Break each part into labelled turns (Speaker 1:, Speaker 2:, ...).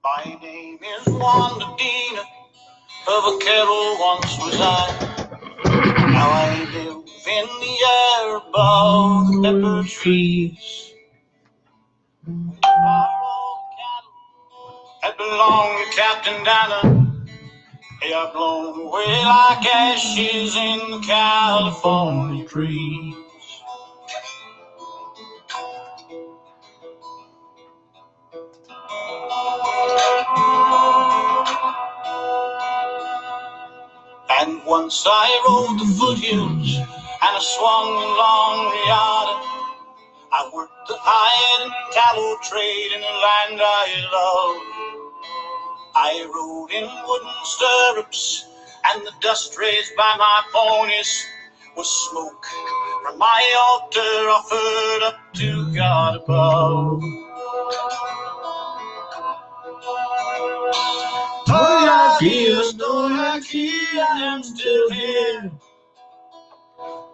Speaker 1: My name is Wanda Dina, of a kettle once was I. Now I live in the air above the pepper trees. That belonged to Captain Dana. They are blown away like ashes in the California breeze. And once I rode the foothills and I swung along the Riata. I worked the hide and cattle trade in the land I love. I rode in wooden stirrups, and the dust raised by my ponies was smoke from my altar offered up to God above. Todavía I am still here.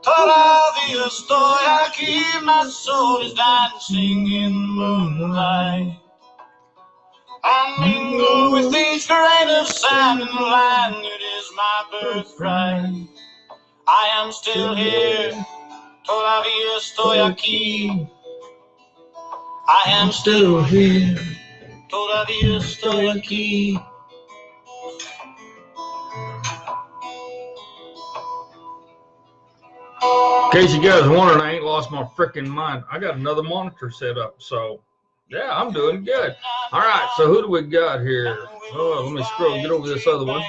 Speaker 1: Todavía estoy aquí, my soul is dancing in the moonlight. I mingle with each grain of sand in the land, it is my birthright. I am still here, todavía estoy aquí. I am still here, todavía estoy aquí.
Speaker 2: In case you guys are wondering, I ain't lost my freaking mind. I got another monitor set up, so yeah, I'm doing good. All right, so who do we got here? Oh, let me scroll, get over this other one.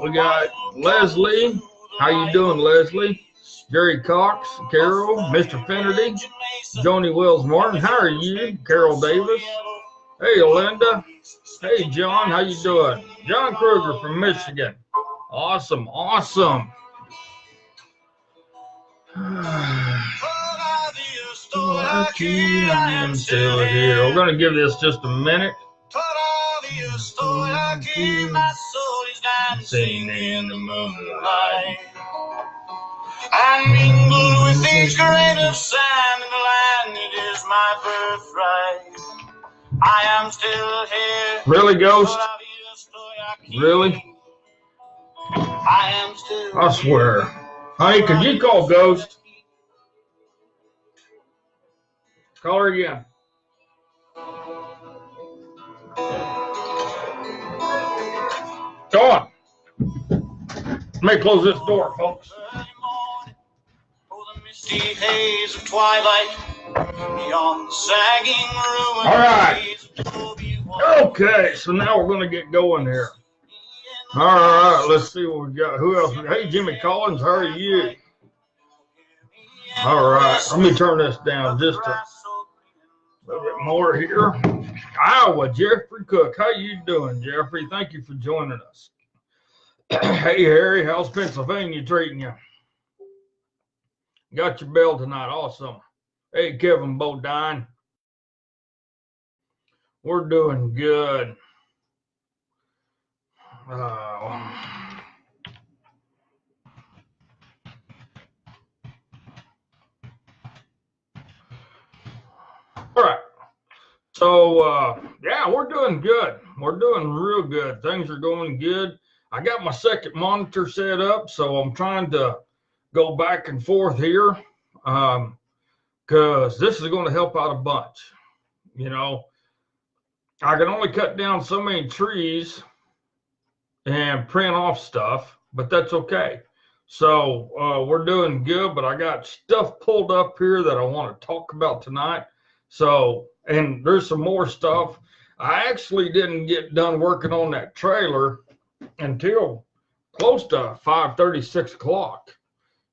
Speaker 2: We got Leslie. How you doing, Leslie? Jerry Cox, Carol, Mr. Finnerty, Joni Wells Martin. How are you? Carol Davis. Hey, Linda. Hey, John. How you doing? John Kruger from Michigan. Awesome, awesome. I am still here. We're going to give this just a minute. Dancing in the moonlight.
Speaker 1: I mingle with each grain of sand in the land, it is my birthright. I am still here.
Speaker 2: Really, Ghost? Really?
Speaker 1: I am still
Speaker 2: I swear. Honey, could you call Ghost? Call her again. Go on. Let me close this door, folks.
Speaker 1: The haze of twilight beyond the sagging ruins.
Speaker 2: All right. Okay, so now we're going to get going here. All right, let's see what we got. Who else? Hey, Jimmy Collins, how are you? All right, let me turn this down just a little bit more here. Iowa, Jeffrey Cook. How you doing, Jeffrey? Thank you for joining us. Hey, Harry, how's Pennsylvania treating you? Got your bell tonight. Awesome. Hey, Kevin Bodine. We're doing good. All right. So, yeah, we're doing good. We're doing real good. Things are going good. I got my second monitor set up, so I'm trying to go back and forth here because this is going to help out a bunch. You know, I can only cut down so many trees and print off stuff, but that's okay. So we're doing good, but I got stuff pulled up here that I want to talk about tonight. So, and there's some more stuff. I actually didn't get done working on that trailer until close to 5:30, 6 o'clock.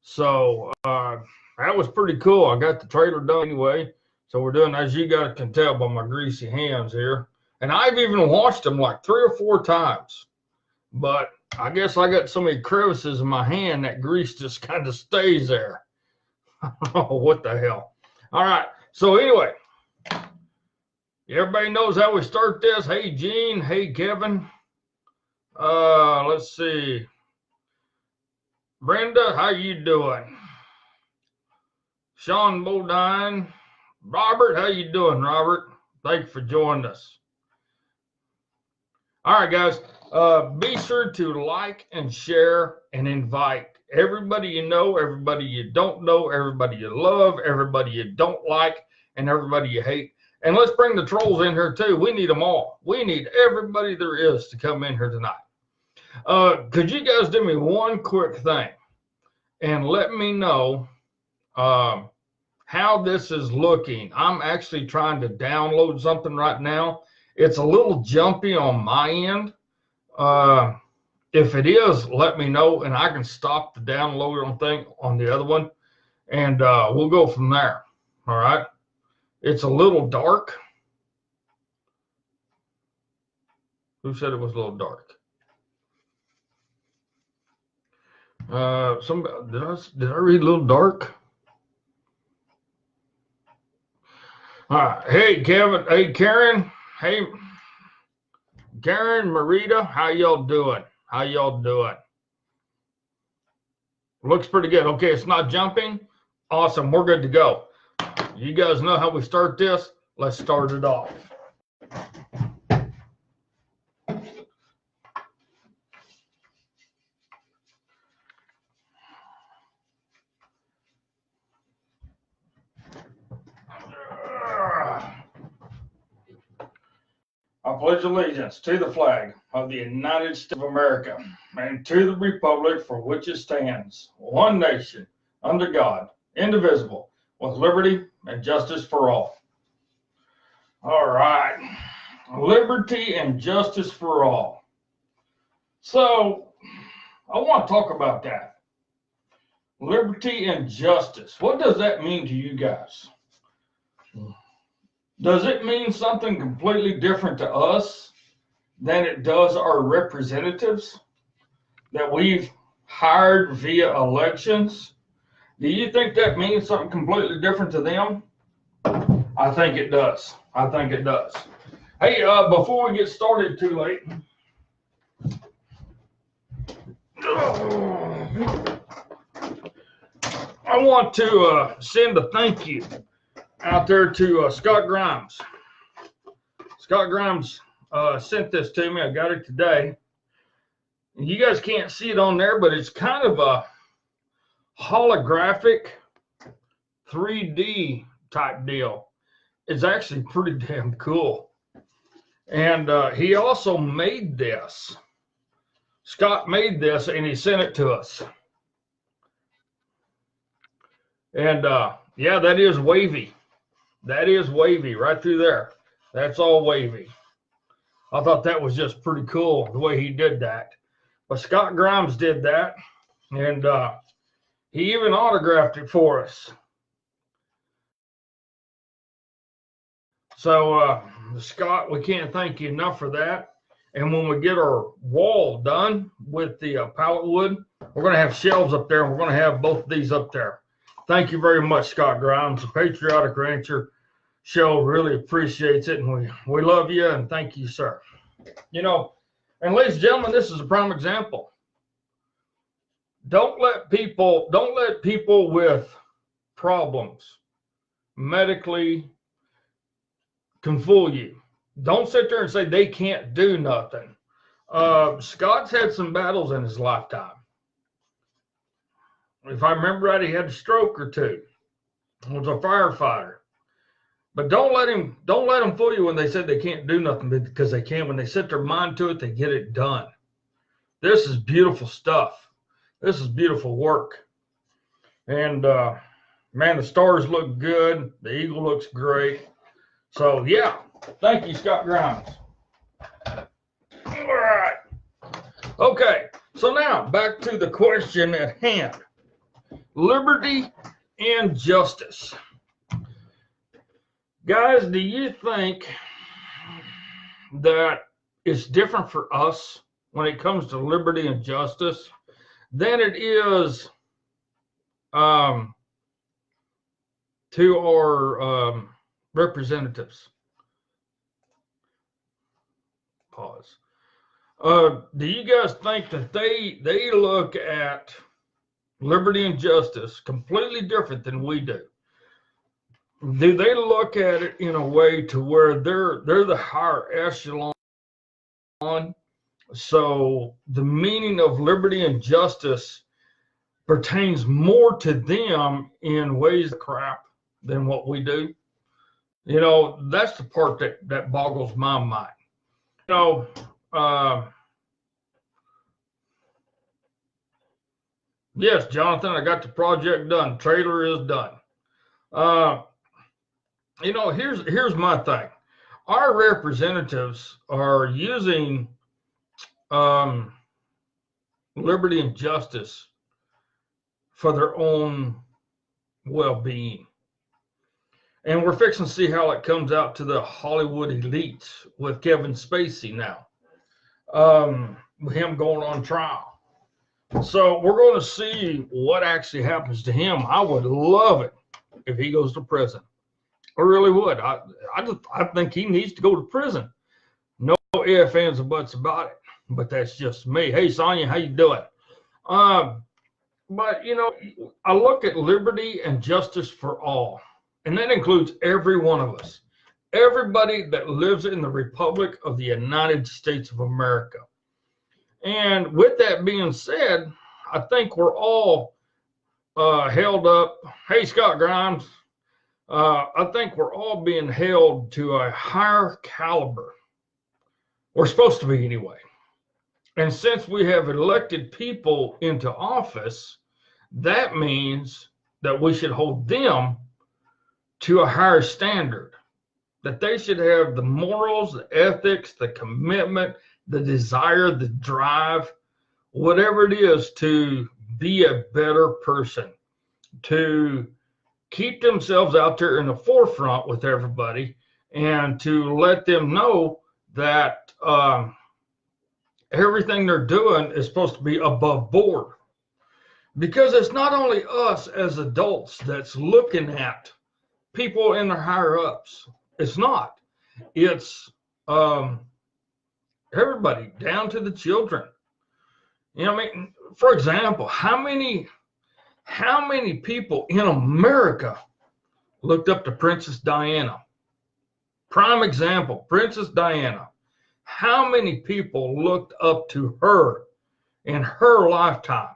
Speaker 2: So that was pretty cool. I got the trailer done anyway. So we're doing, as you guys can tell by my greasy hands here. And I've even washed them like 3 or 4 times. But I guess I got so many crevices in my hand that grease just kind of stays there. Oh, what the hell. All right. So anyway, everybody knows how we start this. Hey, Gene. Hey, Kevin. Let's see. Brenda, how you doing? Sean Bodine. Robert, how you doing, Robert? Thank you for joining us. All right, guys. Be sure to like and share and invite everybody you know, everybody you don't know, everybody you love, everybody you don't like, and everybody you hate. And let's bring the trolls in here too. We need them all. We need everybody there is to come in here tonight. Could you guys do me one quick thing and let me know how this is looking? I'm actually trying to download something right now. It's a little jumpy on my end. If it is, let me know, and I can stop the download thing on the other one, and we'll go from there. All right. It's a little dark. Who said it was a little dark? Somebody did I read a little dark? All right. Hey, Kevin. Hey, Karen. Hey, Karen, Marita. How y'all doing? How y'all doing? Looks pretty good. Okay, it's not jumping. Awesome. We're good to go. You guys know how we start this. Let's start it off. I pledge allegiance to the flag of the United States of America and to the republic for which it stands, one nation, under God, indivisible, with liberty and justice for all. All right. Liberty and justice for all. So, I want to talk about that. Liberty and justice. What does that mean to you guys? Does it mean something completely different to us than it does our representatives that we've hired via elections? Do you think that means something completely different to them? I think it does. I think it does. Hey, before we get started too late, I want to send a thank you out there to Scott Grimes. Scott Grimes sent this to me. I got it today. You guys can't see it on there, but it's kind of a holographic 3D type deal. It's actually pretty damn cool. And he also made this. Scott made this and he sent it to us. And yeah, that is wavy. That is wavy right through there. That's all wavy. I thought that was just pretty cool the way he did that. But Scott Grimes did that, and he even autographed it for us. So, Scott, we can't thank you enough for that. And when we get our wall done with the pallet wood, we're going to have shelves up there, and we're going to have both of these up there. Thank you very much, Scott Grimes. The Patriotic Rancher Show really appreciates it, and we love you, and thank you, sir. You know, and ladies and gentlemen, this is a prime example. Don't let people with problems medically can fool you. Don't sit there and say they can't do nothing. Scott's had some battles in his lifetime. If I remember right, he had a stroke or two. He was a firefighter. But don't let them fool you when they said they can't do nothing, because they can. When they set their mind to it, they get it done. This is beautiful stuff. This is beautiful work. And man, the stars look good. The eagle looks great. So yeah, thank you, Scott Grimes. All right. Okay, so now back to the question at hand. Liberty and justice. Guys, do you think that it's different for us when it comes to liberty and justice than it is to our representatives? Pause. Do you guys think that they look at liberty and justice completely different than we do? Do they look at it in a way to where they're the higher echelon So the meaning of liberty and justice pertains more to them in ways of crap than what we do. You know, that's the part that boggles my mind. You know, yes, Jonathan, I got the project done. Trailer is done. You know, here's my thing. Our representatives are using liberty and justice for their own well-being. And we're fixing to see how it comes out to the Hollywood elites with Kevin Spacey now. Him going on trial. So we're going to see what actually happens to him. I would love it if he goes to prison. I really would. I think he needs to go to prison. No ifs, ands, or buts about it. But that's just me. Hey, Sonia, how you doing? But, you know, I look at liberty and justice for all. And that includes every one of us. Everybody that lives in the Republic of the United States of America. And with that being said, I think we're all held up. Hey, Scott Grimes. I think we're all being held to a higher caliber. We're supposed to be anyway. And since we have elected people into office, that means that we should hold them to a higher standard, that they should have the morals, the ethics, the commitment, the desire, the drive, whatever it is to be a better person, to keep themselves out there in the forefront with everybody, and to let them know that everything they're doing is supposed to be above board. Because it's not only us as adults that's looking at people in their higher ups. It's not. It's everybody, down to the children. You know, I mean, for example, how many people in America looked up to Princess Diana? Prime example, Princess Diana. How many people looked up to her in her lifetime?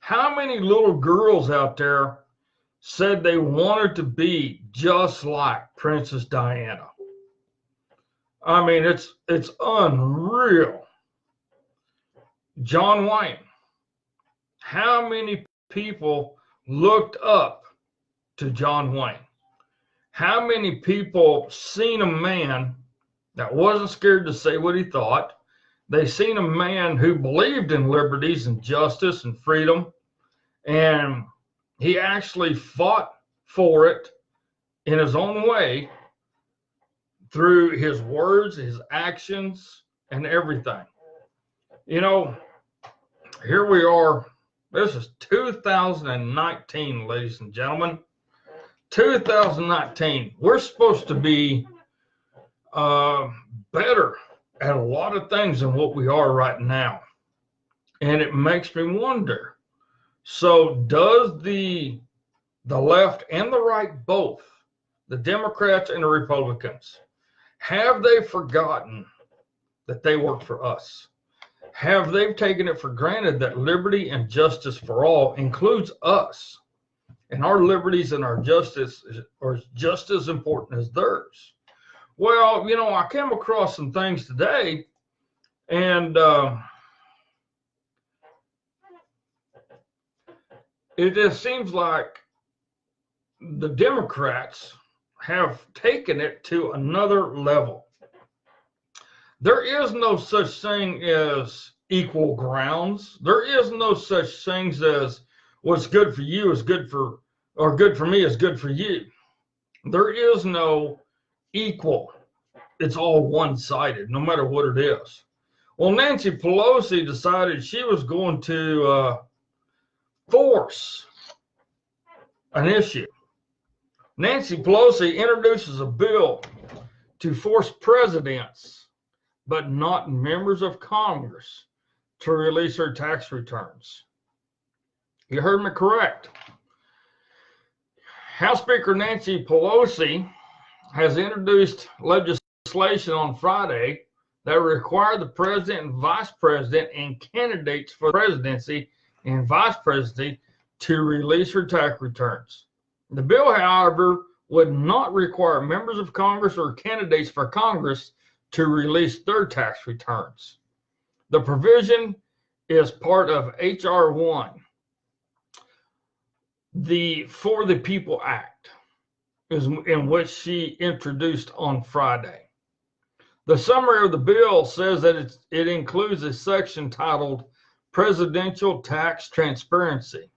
Speaker 2: How many little girls out there said they wanted to be just like Princess Diana? I mean, it's unreal. John Wayne. How many people looked up to John Wayne? How many people seen a man that wasn't scared to say what he thought? They seen a man who believed in liberties and justice and freedom, and he actually fought for it in his own way through his words, his actions, and everything. You know, here we are. This is 2019, ladies and gentlemen. 2019. We're supposed to be better at a lot of things than what we are right now. And it makes me wonder, so does the left and the right both, the Democrats and the Republicans, have they forgotten that they work for us? Have they taken it for granted that liberty and justice for all includes us, and our liberties and our justice are just as important as theirs? Well, you know, I came across some things today, and it just seems like the Democrats have taken it to another level. There is no such thing as equal grounds. There is no such things as what's good for you is good for, or good for me is good for you. There is no equal. It's all one-sided, no matter what it is. Well, Nancy Pelosi decided she was going to force an issue. Nancy Pelosi introduces a bill to force presidents, but not members of Congress, to release their tax returns. You heard me correct. House Speaker Nancy Pelosi has introduced legislation on Friday that require the president and vice president and candidates for the presidency and vice presidency to release their tax returns. The bill, however, would not require members of Congress or candidates for Congress to release their tax returns. The provision is part of H.R. 1, the For the People Act, in which she introduced on Friday. The summary of the bill says that it includes a section titled Presidential Tax Transparency.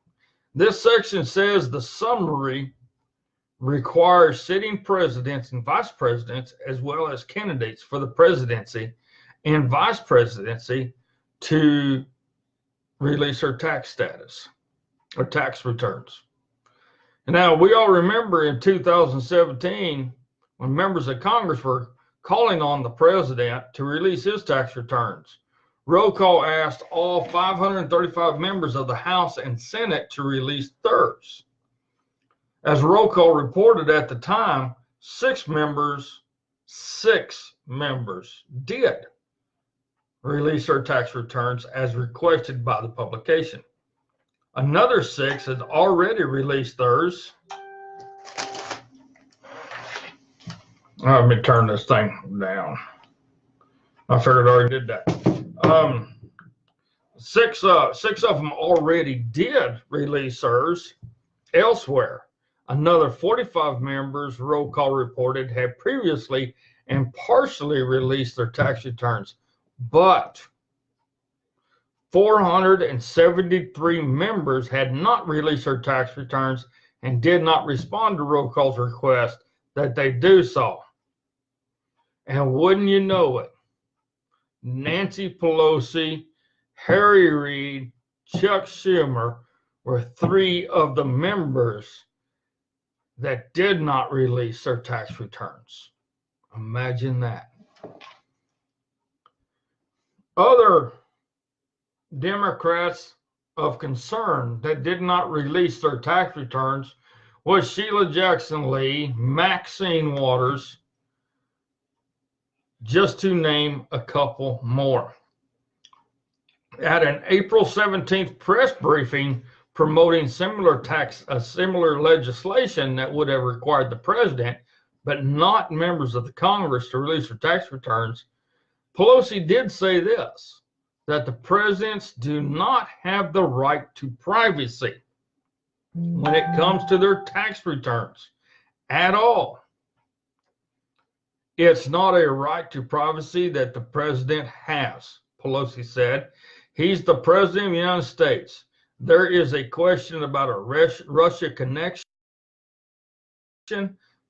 Speaker 2: This section says the summary requires sitting presidents and vice presidents, as well as candidates for the presidency and vice presidency, to release their tax status or tax returns. Now, we all remember in 2017 when members of Congress were calling on the president to release his tax returns. Roll call asked all 535 members of the House and Senate to release theirs. As roll call reported at the time, six members did release their tax returns as requested by the publication. Another six had already released theirs. Let me turn this thing down. I figured I already did that. Six of them already did release theirs elsewhere. Another 45 members, roll call reported, had previously and partially released their tax returns, but 473 members had not released their tax returns and did not respond to roll call's request that they do so. And wouldn't you know it, Nancy Pelosi, Harry Reid, Chuck Schumer were three of the members that did not release their tax returns. Imagine that. Other Democrats of concern that did not release their tax returns was Sheila Jackson Lee, Maxine Waters, just to name a couple more. At an April 17th press briefing promoting similar legislation that would have required the president, but not members of the Congress, to release their tax returns, Pelosi did say this, that the presidents do not have the right to privacy when it comes to their tax returns at all. It's not a right to privacy that the president has, Pelosi said. He's the president of the United States. There is a question about a Russia connection,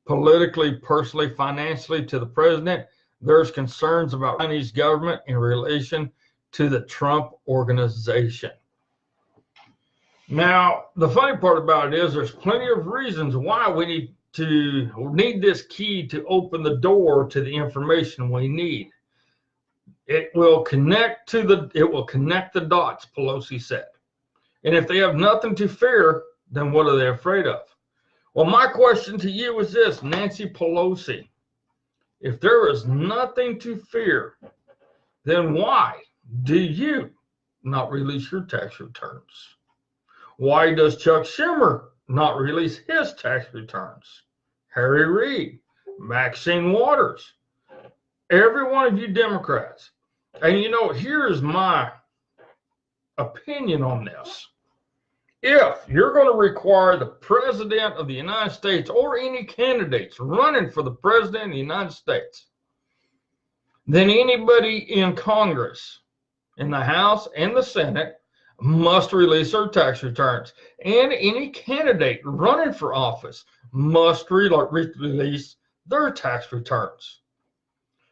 Speaker 2: politically, personally, financially, to the president. There's concerns about the Chinese government in relation to the Trump organization. Now, the funny part about it is there's plenty of reasons why we need this key to open the door to the information we need. It will connect the dots, Pelosi said. And if they have nothing to fear, then what are they afraid of? Well, my question to you is this, Nancy Pelosi. If there is nothing to fear, then why do you not release your tax returns? Why does Chuck Schumer not release his tax returns? Harry Reid, Maxine Waters, every one of you Democrats. And here's my opinion on this. If you're going to require the president of the United States or any candidates running for the president of the United States, then anybody in Congress, in the House and the Senate, must release their tax returns. And any candidate running for office must release their tax returns.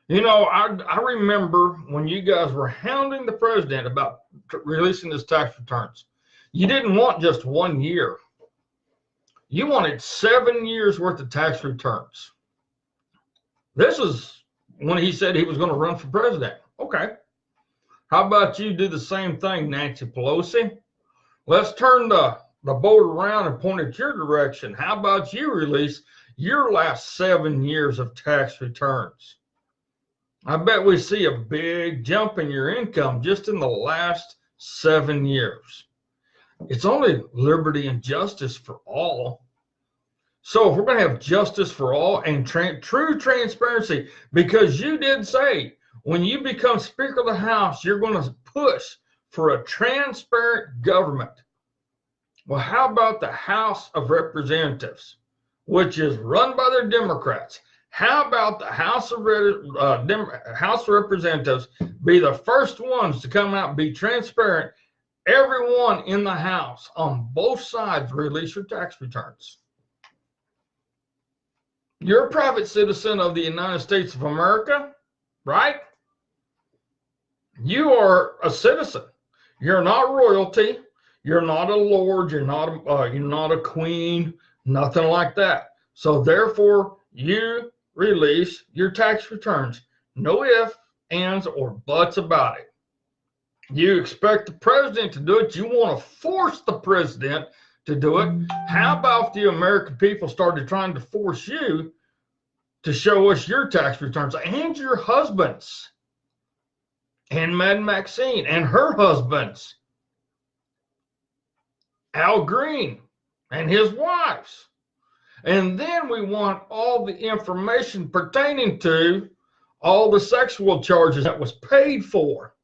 Speaker 2: I remember when you guys were hounding the president about releasing his tax returns. You didn't want just 1 year. You wanted 7 years worth of tax returns. This is when he said he was going to run for president. Okay. How about you do the same thing, Nancy Pelosi? Let's turn the boat around and point at your direction. How about you release your last 7 years of tax returns? I bet we see a big jump in your income just in the last 7 years. It's only liberty and justice for all. So if we're going to have justice for all and true transparency, because you did say when you become Speaker of the House, you're going to push for a transparent government. Well, how about the House of Representatives, which is run by the Democrats? How about the House of Representatives be the first ones to come out and be transparent? Everyone in the House on both sides release your tax returns. You're a private citizen of the United States of America, right? You are a citizen. You're not royalty. You're not a lord. You're not a queen. Nothing like that. So therefore, you release your tax returns. No ifs, ands, or buts about it. You expect the president to do it. You want to force the president to do it. How about the American people started trying to force you to show us your tax returns and your husband's, and Madam Maxine and her husband's, Al Green and his wife's. And then we want all the information pertaining to all the sexual charges that was paid for.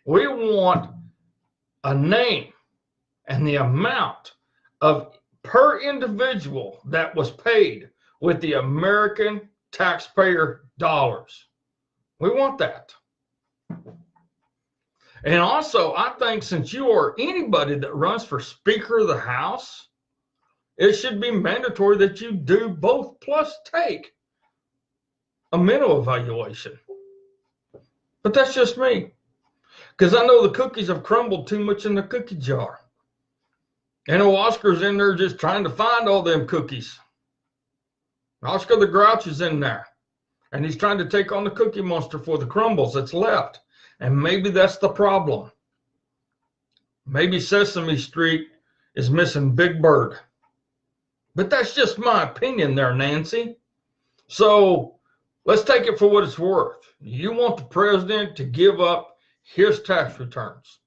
Speaker 2: We want a name and the amount of per individual that was paid with the American taxpayer dollars. We want that. And also, I think since you are anybody that runs for Speaker of the House, it should be mandatory that you do both, plus take a mental evaluation. But that's just me, because I know the cookies have crumbled too much in the cookie jar. And Oscar's in there just trying to find all them cookies. Oscar the Grouch is in there, and he's trying to take on the Cookie Monster for the crumbles that's left. And maybe that's the problem. Maybe Sesame Street is missing Big Bird. But that's just my opinion there, Nancy. So let's take it for what it's worth. You want the president to give up his tax returns.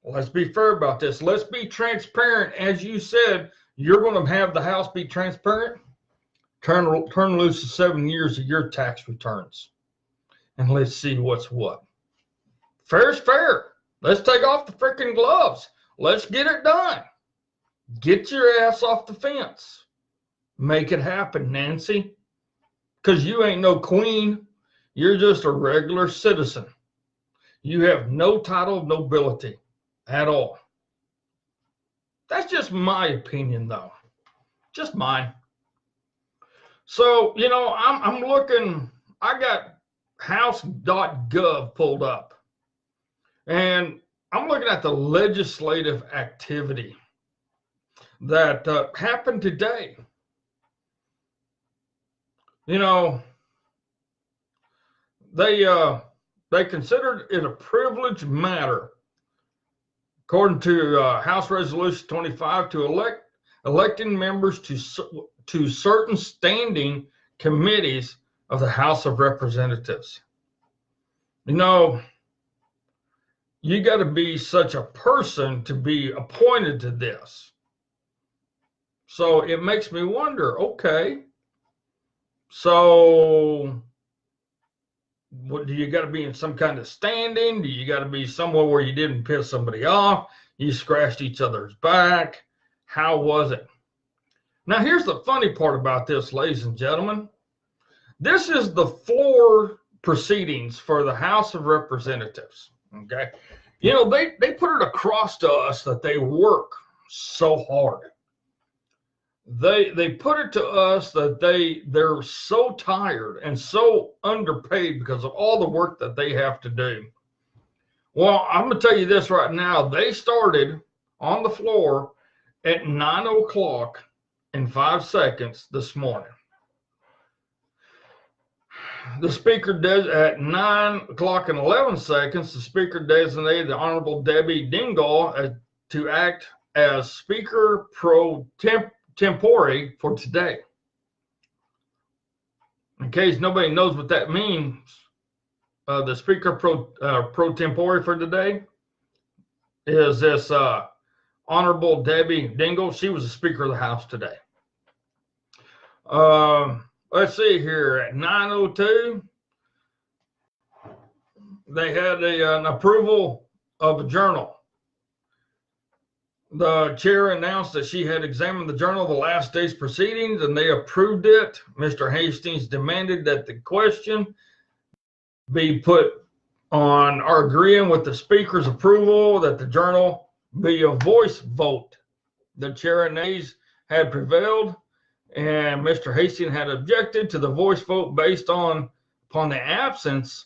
Speaker 2: Well, let's be fair about this. Let's be transparent. As you said, you're going to have the House be transparent. Turn loose the 7 years of your tax returns. And let's see what's what. Fair's fair. Let's take off the freaking gloves. Let's get it done. Get your ass off the fence. Make it happen, Nancy. Because you ain't no queen. You're just a regular citizen. You have no title of nobility at all. That's just my opinion, though. Just mine. So, you know, I'm looking. I got house.gov pulled up. And I'm looking at the legislative activity that happened today. You know, they considered it a privileged matter, according to House Resolution 25, to electing members to certain standing committees of the House of Representatives. You know, you got to be such a person to be appointed to this. So it makes me wonder, okay, so what, do you got to be in some kind of standing? Do you got to be somewhere where you didn't piss somebody off? You scratched each other's back? How was it? Now, here's the funny part about this, ladies and gentlemen. This is the floor proceedings for the House of Representatives, okay? You know, they put it across to us that they work so hard. They put it to us that they're so tired and so underpaid because of all the work that they have to do. Well, I'm going to tell you this right now. They started on the floor at 9 o'clock and 5 seconds this morning. The speaker does at 9 o'clock and 11 seconds. The speaker designated the Honorable Debbie Dingell to act as Speaker pro tempore for today. In case nobody knows what that means, the speaker pro tempore for today is this Honorable Debbie Dingell. She was the Speaker of the House today. Let's see here. At 9:02, they had an approval of a journal. The chair announced that she had examined the journal of the last day's proceedings, and they approved it. Mr. Hastings demanded that the question be put on or agreeing with the speaker's approval that the journal be a voice vote. The chair and nays had prevailed, and Mr. Hastings had objected to the voice vote based upon the absence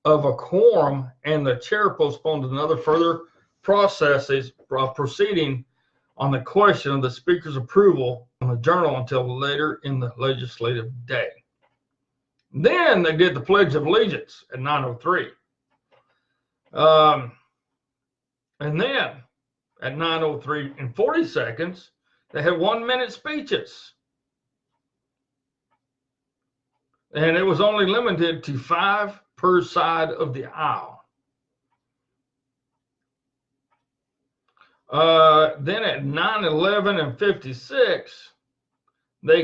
Speaker 2: of a quorum, and the chair postponed another further proceeding on the question of the speaker's approval on the journal until later in the legislative day. Then they did the Pledge of Allegiance at 9:03. And then at 9:03 and 40 seconds, they had 1-minute speeches. And it was only limited to 5 per side of the aisle. Then at 9:11 and 56, they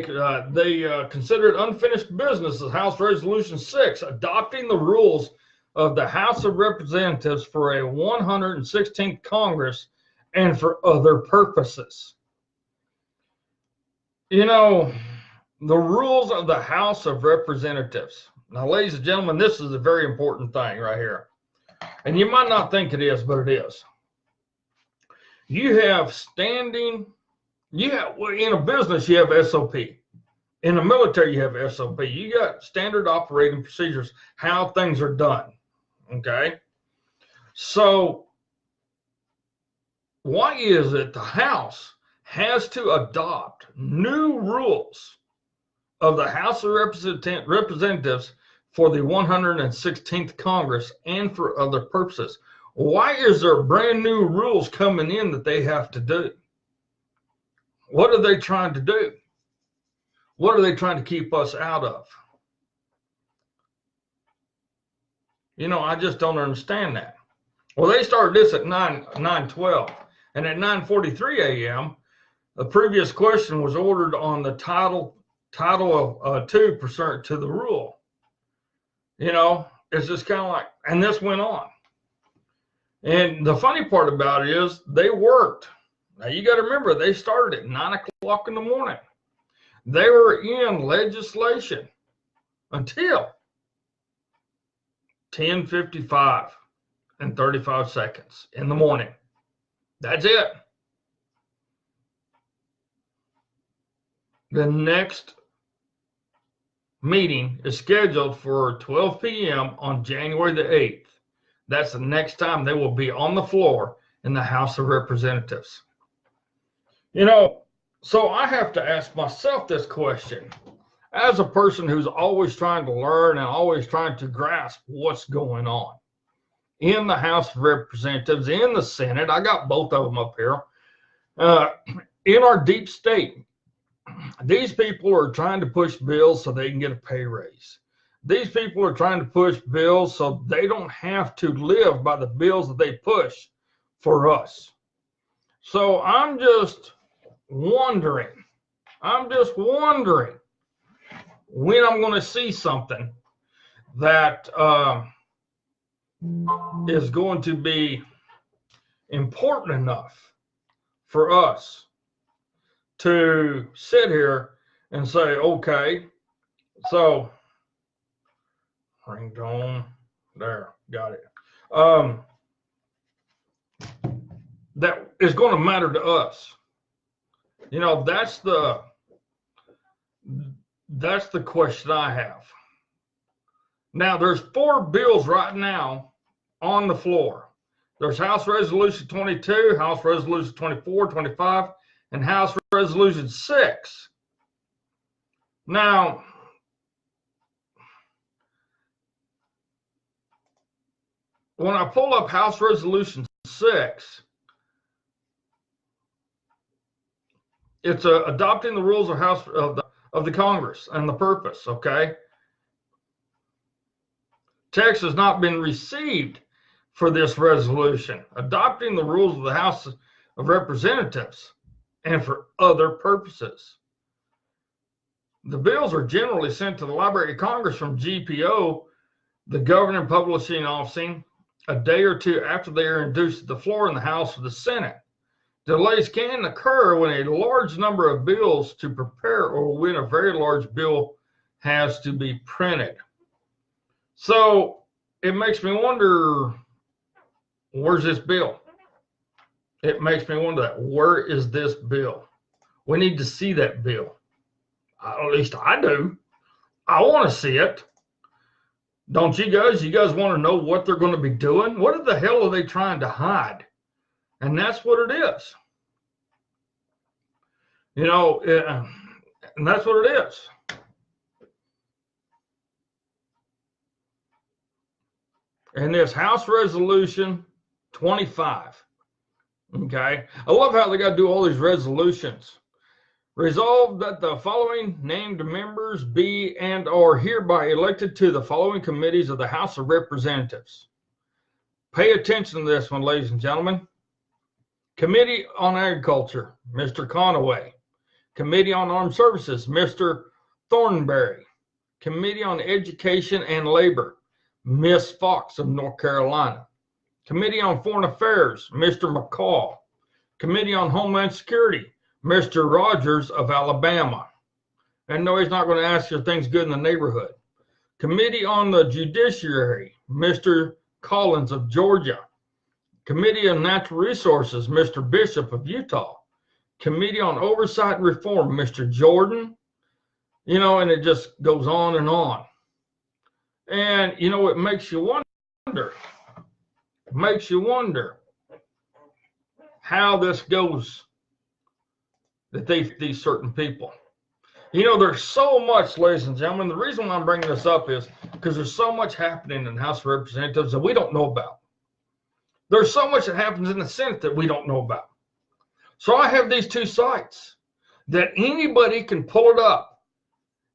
Speaker 2: considered unfinished business as House Resolution 6, adopting the rules of the House of Representatives for a 116th Congress and for other purposes. You know, the rules of the House of Representatives. Now, ladies and gentlemen, this is a very important thing right here. And you might not think it is, but it is. You have in a business, you have SOP. In the military, you have SOP. You got standard operating procedures, how things are done. Okay? So, why is it the House has to adopt new rules of the House of Representatives for the 116th Congress and for other purposes? Why is there brand new rules coming in that they have to do? What are they trying to do? What are they trying to keep us out of? You know, I just don't understand that. Well, they started this at 9:12, and at 9:43 a.m., the previous question was ordered on the title of 2 pursuant to the rule. You know, it's just kind of like, and this went on. And the funny part about it is they worked. Now, you got to remember, they started at 9 o'clock in the morning. They were in legislation until 10:55 and 35 seconds in the morning. That's it. The next meeting is scheduled for 12 p.m. on January the 8th. That's the next time they will be on the floor in the House of Representatives. You know, so I have to ask myself this question. As a person who's always trying to learn and always trying to grasp what's going on in the House of Representatives, in the Senate, I got both of them up here. In our deep state, these people are trying to push bills so they can get a pay raise. These people are trying to push bills so they don't have to live by the bills that they push for us. So I'm just wondering when I'm going to see something that is going to be important enough for us to sit here and say, okay, so ringtone, there, got it. That is going to matter to us. You know, that's the question I have. Now, there's 4 bills right now on the floor. There's House Resolution 22, House Resolution 24, 25, and House Resolution 6. Now, when I pull up House Resolution 6, it's adopting the rules of House of the Congress and the purpose, okay? Text has not been received for this resolution, adopting the rules of the House of Representatives and for other purposes. The bills are generally sent to the Library of Congress from GPO, the Governing Publishing Office, a day or two after they are introduced to the floor in the House or the Senate. Delays can occur when a large number of bills to prepare or when a very large bill has to be printed. So it makes me wonder, where's this bill? It makes me wonder that, where is this bill? We need to see that bill. At least I do. I want to see it. Don't you guys? You guys want to know what they're going to be doing? What the hell are they trying to hide? And that's what it is. You know, and that's what it is. And this House Resolution 25. Okay. I love how they got to do all these resolutions. Resolved that the following named members be and are hereby elected to the following committees of the House of Representatives. Pay attention to this one, ladies and gentlemen. Committee on Agriculture, Mr. Conaway. Committee on Armed Services, Mr. Thornberry. Committee on Education and Labor, Miss Fox of North Carolina. Committee on Foreign Affairs, Mr. McCall. Committee on Homeland Security, Mr. Rogers of Alabama. And no, he's not going to ask if things good in the neighborhood. Committee on the Judiciary, Mr. Collins of Georgia. Committee on Natural Resources, Mr. Bishop of Utah. Committee on Oversight and Reform, Mr. Jordan. You know, and it just goes on and on. And, you know, it makes you wonder. It makes you wonder how this goes, that these certain people. You know, there's so much, ladies and gentlemen. The reason why I'm bringing this up is because there's so much happening in the House of Representatives that we don't know about. There's so much that happens in the Senate that we don't know about. So I have these two sites that anybody can pull it up.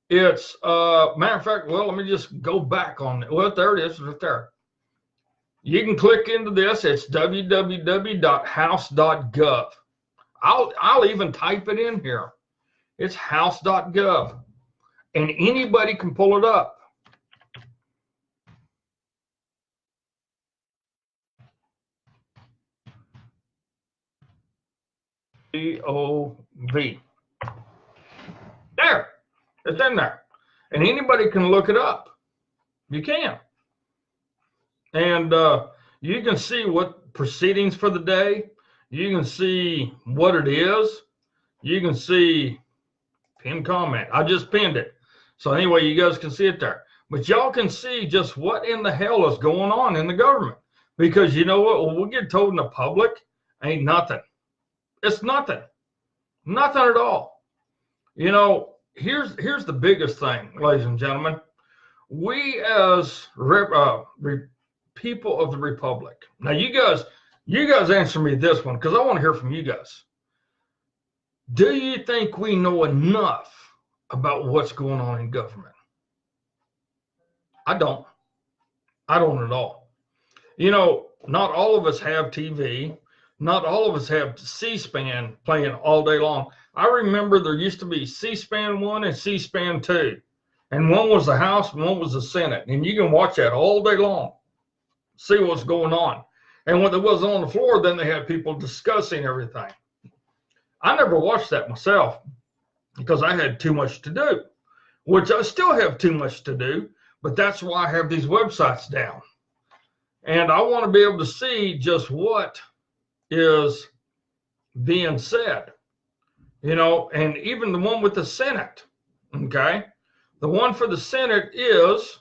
Speaker 2: It's, matter of fact, well, let me just go back on it. Well, there it is, right there. You can click into this. It's www.house.gov. I'll even type it in here. It's house.gov. And anybody can pull it up. GOV. There. It's in there. And anybody can look it up. You can. And you can see what proceedings for the day. You can see what it is. You can see pin comment. I just pinned it. So anyway, you guys can see it there. But y'all can see just what in the hell is going on in the government. Because you know what? When we get told in the public, ain't nothing. It's nothing. Nothing at all. You know, here's the biggest thing, ladies and gentlemen. We as people of the Republic. Now, you guys answer me this one because I want to hear from you guys. Do you think we know enough about what's going on in government? I don't. I don't at all. You know, not all of us have TV. Not all of us have C-SPAN playing all day long. I remember there used to be C-SPAN 1 and C-SPAN 2. And one was the House and one was the Senate. And you can watch that all day long. See what's going on. And when it was on the floor, then they had people discussing everything. I never watched that myself because I had too much to do, which I still have too much to do, but that's why I have these websites down. And I want to be able to see just what is being said, you know, and even the one with the Senate, okay? The one for the Senate is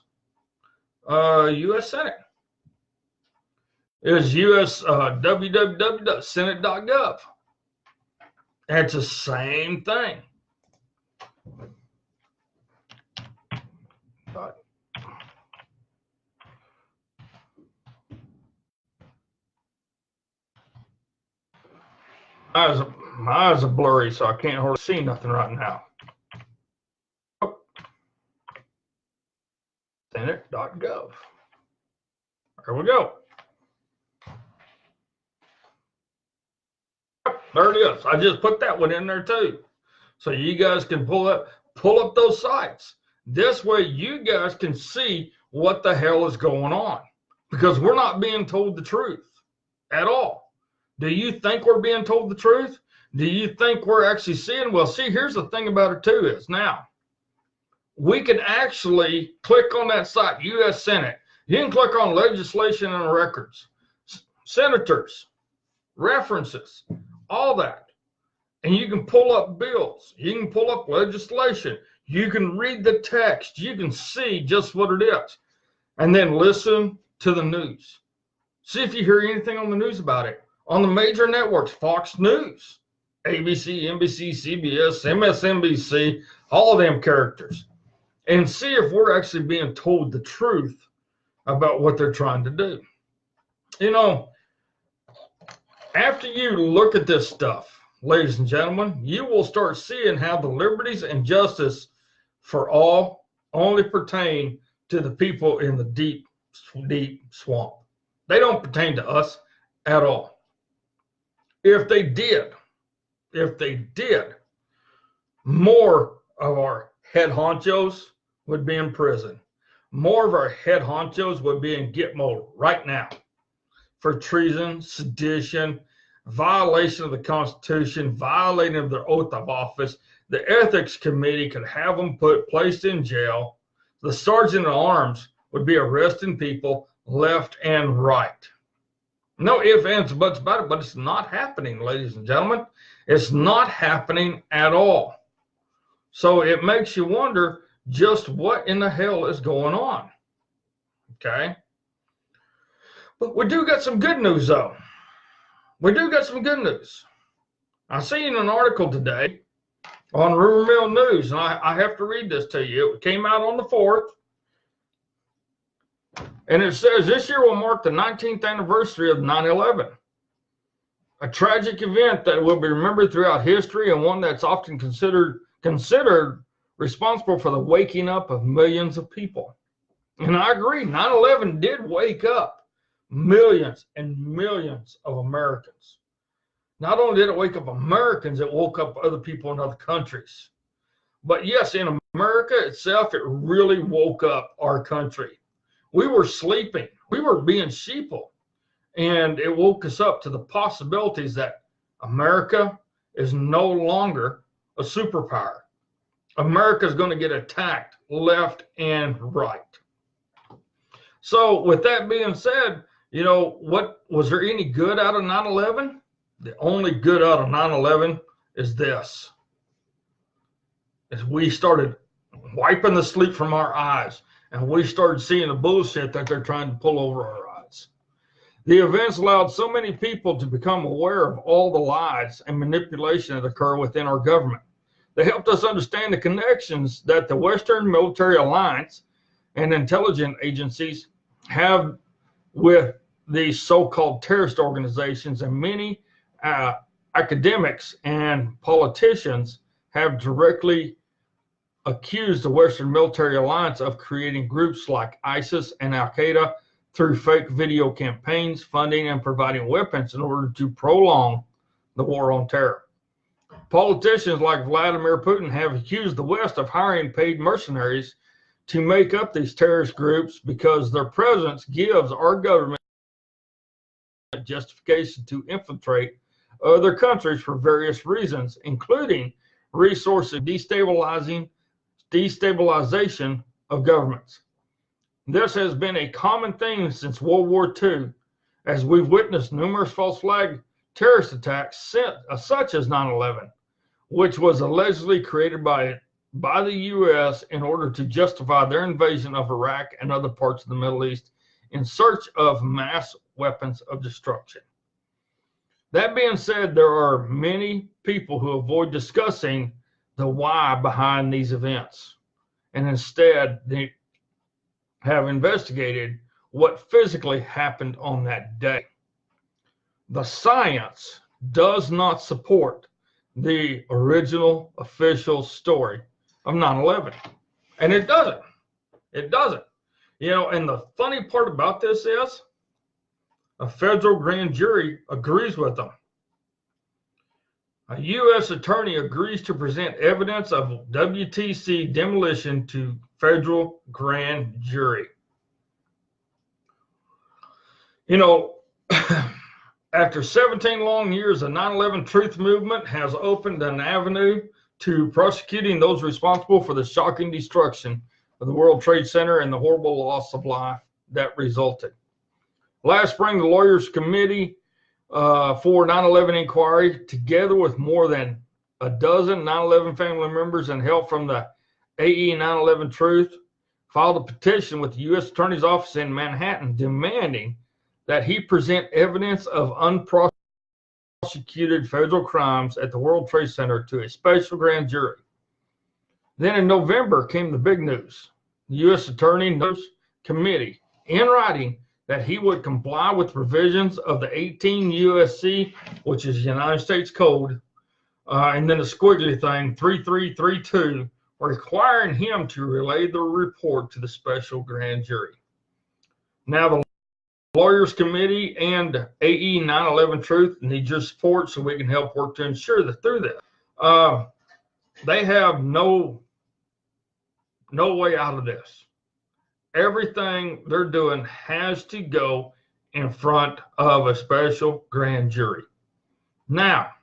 Speaker 2: U.S. Senate. Is US www.senate.gov. It's the same thing. My eyes are blurry, so I can't hardly see nothing right now. Senate.gov. Here we go. There it is. I just put that one in there too. So you guys can pull up those sites. This way you guys can see what the hell is going on, because we're not being told the truth at all. Do you think we're being told the truth? Do you think we're actually seeing? Well, see, here's the thing about it too is now we can actually click on that site, U.S. Senate. You can click on legislation and records, senators, references, all that. And you can pull up bills. You can pull up legislation. You can read the text. You can see just what it is. And then listen to the news. See if you hear anything on the news about it. On the major networks, Fox News, ABC, NBC, CBS, MSNBC, all of them characters. And see if we're actually being told the truth about what they're trying to do. You know, after you look at this stuff, ladies and gentlemen, you will start seeing how the liberties and justice for all only pertain to the people in the deep, deep swamp. They don't pertain to us at all. If they did, more of our head honchos would be in prison. More of our head honchos would be in Gitmo right now for treason, sedition, violation of the Constitution, violating of their oath of office. The ethics committee could have them placed in jail. The sergeant at arms would be arresting people left and right. No ifs, ands, buts about it, but it's not happening, ladies and gentlemen. It's not happening at all. So it makes you wonder just what in the hell is going on. Okay? But we do got some good news, though. We do got some good news. I seen an article today on Rumor Mill News, and I have to read this to you. It came out on the 4th. And it says, this year will mark the 19th anniversary of 9/11. A tragic event that will be remembered throughout history, and one that's often considered responsible for the waking up of millions of people. And I agree, 9/11 did wake up millions and millions of Americans. Not only did it wake up Americans, it woke up other people in other countries. But yes, in America itself, it really woke up our country. We were sleeping. We were being sheeple. And it woke us up to the possibilities that America is no longer a superpower. America is going to get attacked left and right. So with that being said, you know, what was there any good out of 9/11? The only good out of 9/11 is this. As we started wiping the sleep from our eyes, and we started seeing the bullshit that they're trying to pull over our eyes. The events allowed so many people to become aware of all the lies and manipulation that occur within our government. They helped us understand the connections that the Western military alliance and intelligence agencies have with these so-called terrorist organizations, and many academics and politicians have directly accused the Western military alliance of creating groups like ISIS and Al-Qaeda through fake video campaigns, funding, and providing weapons in order to prolong the war on terror. Politicians like Vladimir Putin have accused the West of hiring paid mercenaries to make up these terrorist groups because their presence gives our government justification to infiltrate other countries for various reasons, including resource destabilization of governments. This has been a common thing since World War II, as we've witnessed numerous false flag terrorist attacks such as 9/11, which was allegedly created by the U.S. in order to justify their invasion of Iraq and other parts of the Middle East in search of mass weapons of destruction. That being said, there are many people who avoid discussing the why behind these events, and instead they have investigated what physically happened on that day. The science does not support the original official story of 9/11, and it doesn't. You know, and the funny part about this is a federal grand jury agrees with them. A U.S. attorney agrees to present evidence of WTC demolition to federal grand jury. You know, after 17 long years, the 9/11 Truth Movement has opened an avenue to prosecuting those responsible for the shocking destruction of the World Trade Center and the horrible loss of life that resulted. Last spring, the Lawyers Committee for 9/11 Inquiry, together with more than a dozen 9/11 family members and help from the AE 9/11 Truth, filed a petition with the U.S. Attorney's Office in Manhattan demanding that he present evidence of unprosecuted federal crimes at the World Trade Center to a special grand jury. Then in November came the big news. The U.S. Attorney's Committee, in writing, that he would comply with provisions of the 18 U.S.C., which is United States Code, and then the squiggly thing, 3332, requiring him to relay the report to the special grand jury. Now, the Lawyers Committee and AE 9/11 Truth need your support so we can help work to ensure that through this. They have no way out of this. Everything they're doing has to go in front of a special grand jury. Now,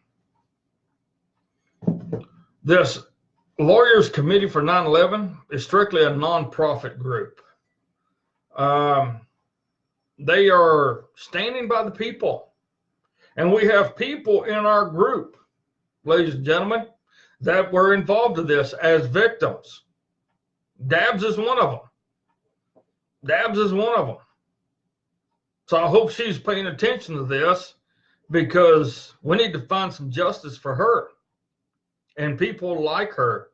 Speaker 2: this Lawyers Committee for 9/11 is strictly a nonprofit group. They are standing by the people. And we have people in our group, ladies and gentlemen, that were involved in this as victims. Dabs is one of them. Dabs is one of them. So I hope she's paying attention to this, because we need to find some justice for her and people like her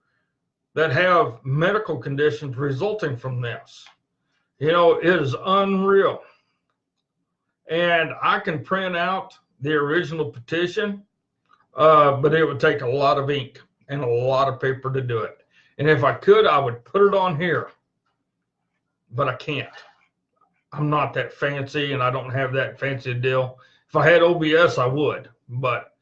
Speaker 2: that have medical conditions resulting from this. You know, it is unreal. And I can print out the original petition, but it would take a lot of ink and a lot of paper to do it. And if I could, I would put it on here. But I can't. I'm not that fancy, and I don't have that fancy deal. If I had OBS, I would. But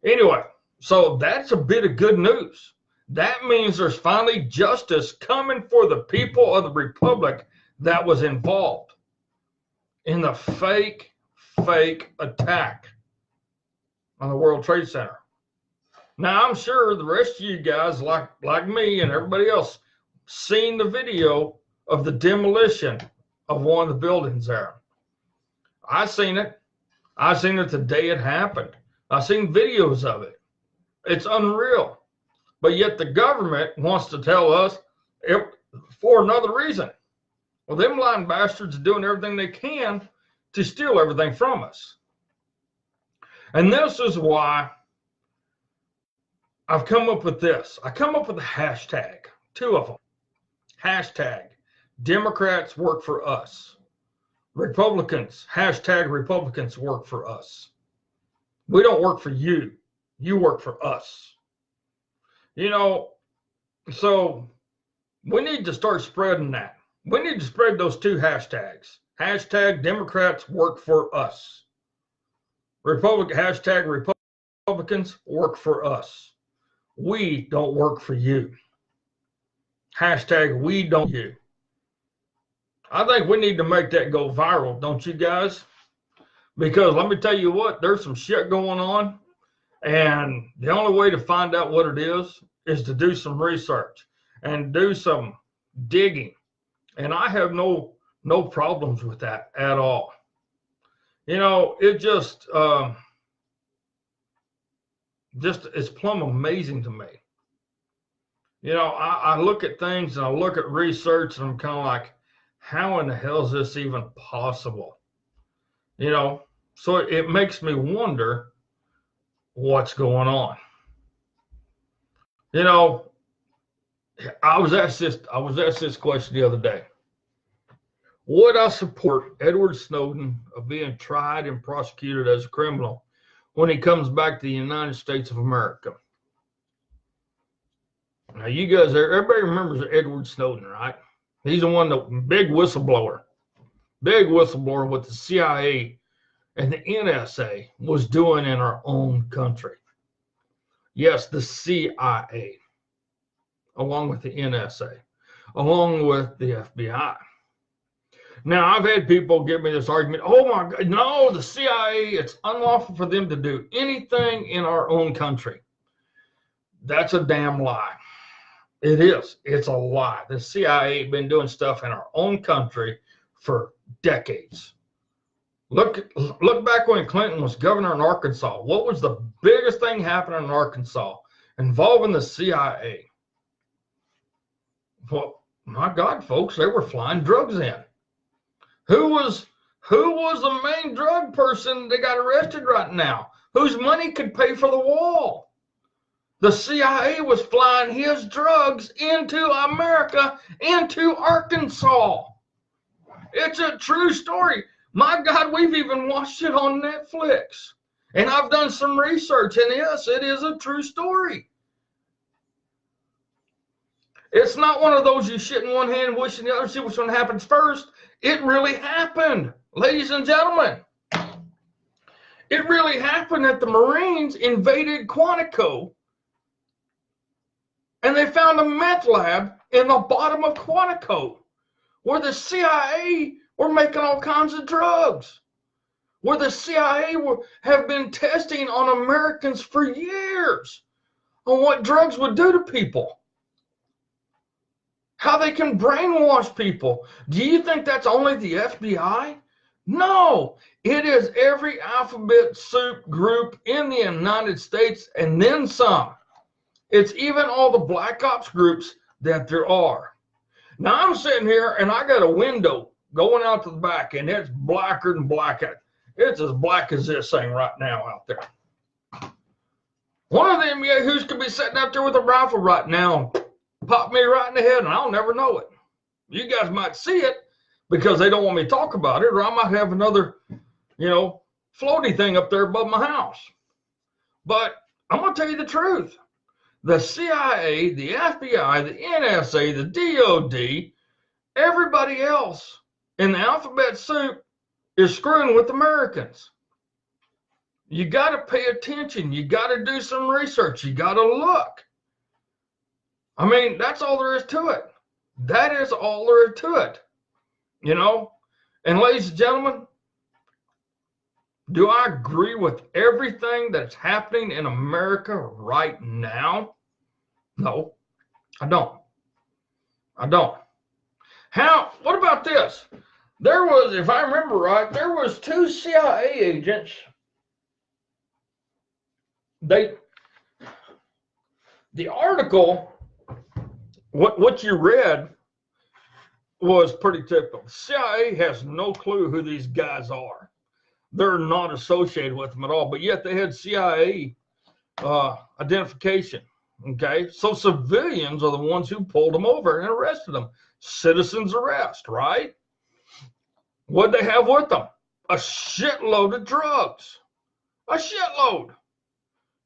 Speaker 2: anyway, so that's a bit of good news. That means there's finally justice coming for the people of the Republic that was involved in the fake attack on the World Trade Center. Now, I'm sure the rest of you guys, like me and everybody else, seen the video of the demolition of one of the buildings there. I seen it. I seen it the day it happened. I seen videos of it. It's unreal. But yet the government wants to tell us it for another reason. Well, them lying bastards are doing everything they can to steal everything from us. And this is why I've come up with this. I come up with a hashtag, 2 of them. Hashtag Democrats work for us. Republicans, hashtag Republicans work for us. We don't work for you. You work for us. You know, so we need to start spreading that. We need to spread those 2 hashtags. Hashtag Democrats work for us. Hashtag Republicans work for us. We don't work for you. Hashtag we don't you. I think we need to make that go viral, don't you guys? Because let me tell you what, there's some shit going on, and the only way to find out what it is to do some research and do some digging. And I have no problems with that at all. You know, it just it's plumb amazing to me. You know, I look at things and I look at research and I'm kind of like, how in the hell is this even possible? You know, so it makes me wonder what's going on. You know, I was asked this question the other day. Would I support Edward Snowden of being tried and prosecuted as a criminal when he comes back to the United States of America? Now, you guys, everybody remembers Edward Snowden, right? He's the one, the big whistleblower with the CIA and the NSA was doing in our own country. Yes, the CIA, along with the NSA, along with the FBI. Now, I've had people give me this argument, oh my God, no, the CIA, it's unlawful for them to do anything in our own country. That's a damn lie. It is. It's a lie. The CIA has been doing stuff in our own country for decades. Look back when Clinton was governor in Arkansas. What was the biggest thing happening in Arkansas involving the CIA? Well, my God, folks, they were flying drugs in. Who was the main drug person that got arrested right now? Whose money could pay for the wall? The CIA was flying his drugs into America, into Arkansas. It's a true story. My God, we've even watched it on Netflix. And I've done some research, and yes, it is a true story. It's not one of those you shit in one hand, wish in the other, see which one happens first. It really happened, ladies and gentlemen. It really happened that the Marines invaded Quantico, and they found a meth lab in the bottom of Quantico, where the CIA were making all kinds of drugs, where the CIA have been testing on Americans for years on what drugs would do to people, how they can brainwash people. Do you think that's only the FBI? No, it is every alphabet soup group in the United States and then some. It's even all the black ops groups that there are. Now I'm sitting here and I got a window going out to the back, and it's blacker than black. It's as black as this thing right now out there. One of them yahoos could be sitting out there with a rifle right now, pop me right in the head, and I'll never know it. You guys might see it because they don't want me to talk about it, or I might have another, floaty thing up there above my house. But I'm going to tell you the truth. The CIA, the FBI, the NSA, the DOD, everybody else in the alphabet soup is screwing with Americans. You got to pay attention. You got to do some research. You got to look. I mean, that's all there is to it. That is all there is to it. And ladies and gentlemen, do I agree with everything that's happening in America right now? No, I don't. What about this? There was, if I remember right, there was 2 CIA agents. The article, what you read was pretty typical. CIA has no clue who these guys are. They're not associated with them at all, but yet they had CIA identification. Okay, so civilians are the ones who pulled them over and arrested them. Citizens arrest, right? What'd they have with them? A shitload of drugs. A shitload.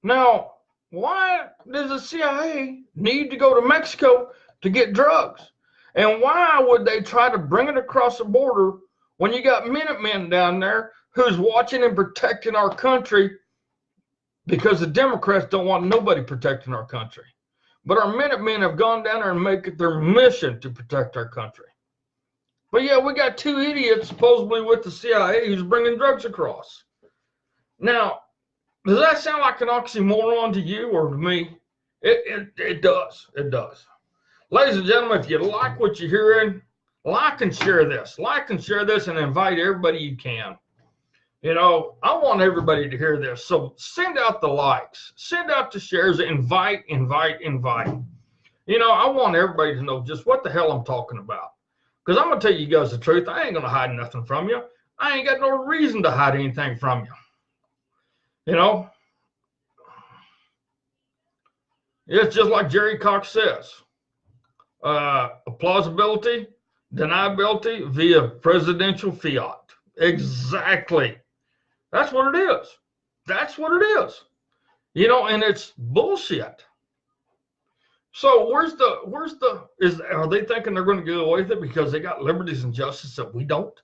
Speaker 2: Now, why does the CIA need to go to Mexico to get drugs? And why would they try to bring it across the border when you got Minutemen down there who's watching and protecting our country? Because the Democrats don't want nobody protecting our country. But our Minutemen have gone down there and make it their mission to protect our country. But yeah, we got 2 idiots supposedly with the CIA who's bringing drugs across. Now, does that sound like an oxymoron to you or to me? It does. It does. Ladies and gentlemen, if you like what you're hearing, like and share this. Like and share this and invite everybody you can. I want everybody to hear this. So send out the likes, send out the shares, invite. I want everybody to know just what the hell I'm talking about. Because I'm going to tell you guys the truth. I ain't going to hide nothing from you. I ain't got no reason to hide anything from you. It's just like Jerry Cox says. Plausibility, deniability via presidential fiat. Exactly. That's what it is. That's what it is. And it's bullshit. So are they thinking they're going to get away with it because they got liberties and justice that we don't?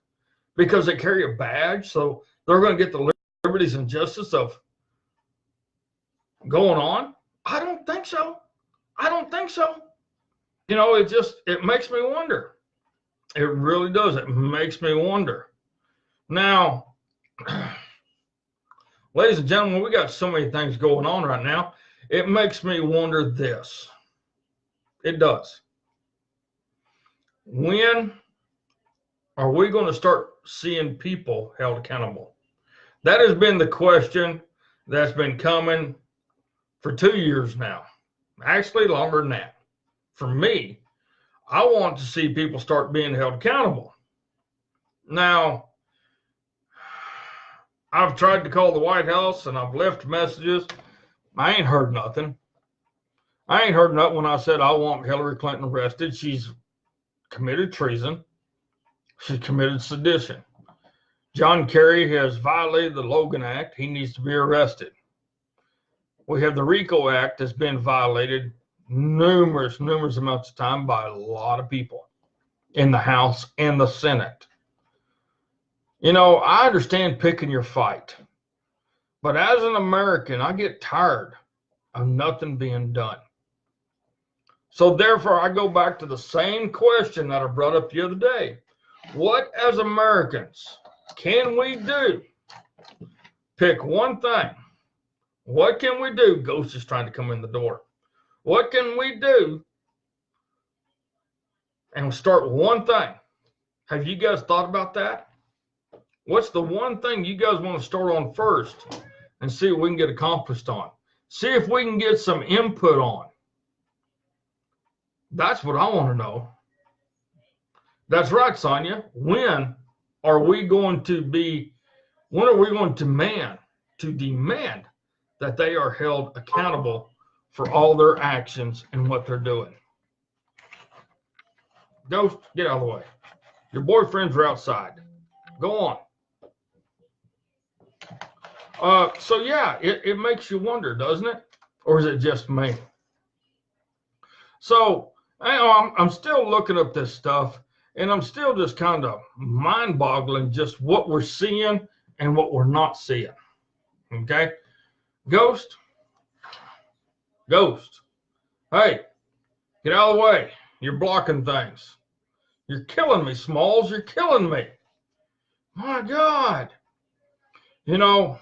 Speaker 2: because they carry a badge, so they're going to get the liberties and justice of going on? I don't think so. I don't think so. You know, it makes me wonder. It really does. It makes me wonder. Now, ladies and gentlemen, we got so many things going on right now. It makes me wonder this. It does. When are we going to start seeing people held accountable? That has been the question that's been coming for 2 years now. Actually, longer than that. For me, I want to see people start being held accountable. Now, I've tried to call the White House and I've left messages. I ain't heard nothing. I ain't heard nothing when I said I want Hillary Clinton arrested. She's committed treason. She's committed sedition. John Kerry has violated the Logan Act. He needs to be arrested. We have the RICO Act that's been violated numerous amounts of time by a lot of people in the House and the Senate. You know, I understand picking your fight, but as an American, I get tired of nothing being done. So therefore, I go back to the same question that I brought up the other day. What, as Americans, can we do? Pick one thing. What can we do? Ghost is trying to come in the door. What can we do? And start one thing. Have you guys thought about that? What's the one thing you guys want to start on first and see what we can get accomplished on? See if we can get some input on. That's what I want to know. That's right, Sonia. When are we going to demand that they are held accountable for all their actions and what they're doing? Ghost, get out of the way. Your boyfriends are outside. Go on. So yeah, it makes you wonder, doesn't it? Or is it just me? So I'm still looking up this stuff, and I'm still just kind of mind-boggling just what we're seeing and what we're not seeing. Okay? Ghost. Hey, get out of the way. You're blocking things. You're killing me, Smalls. You're killing me. My God. You know,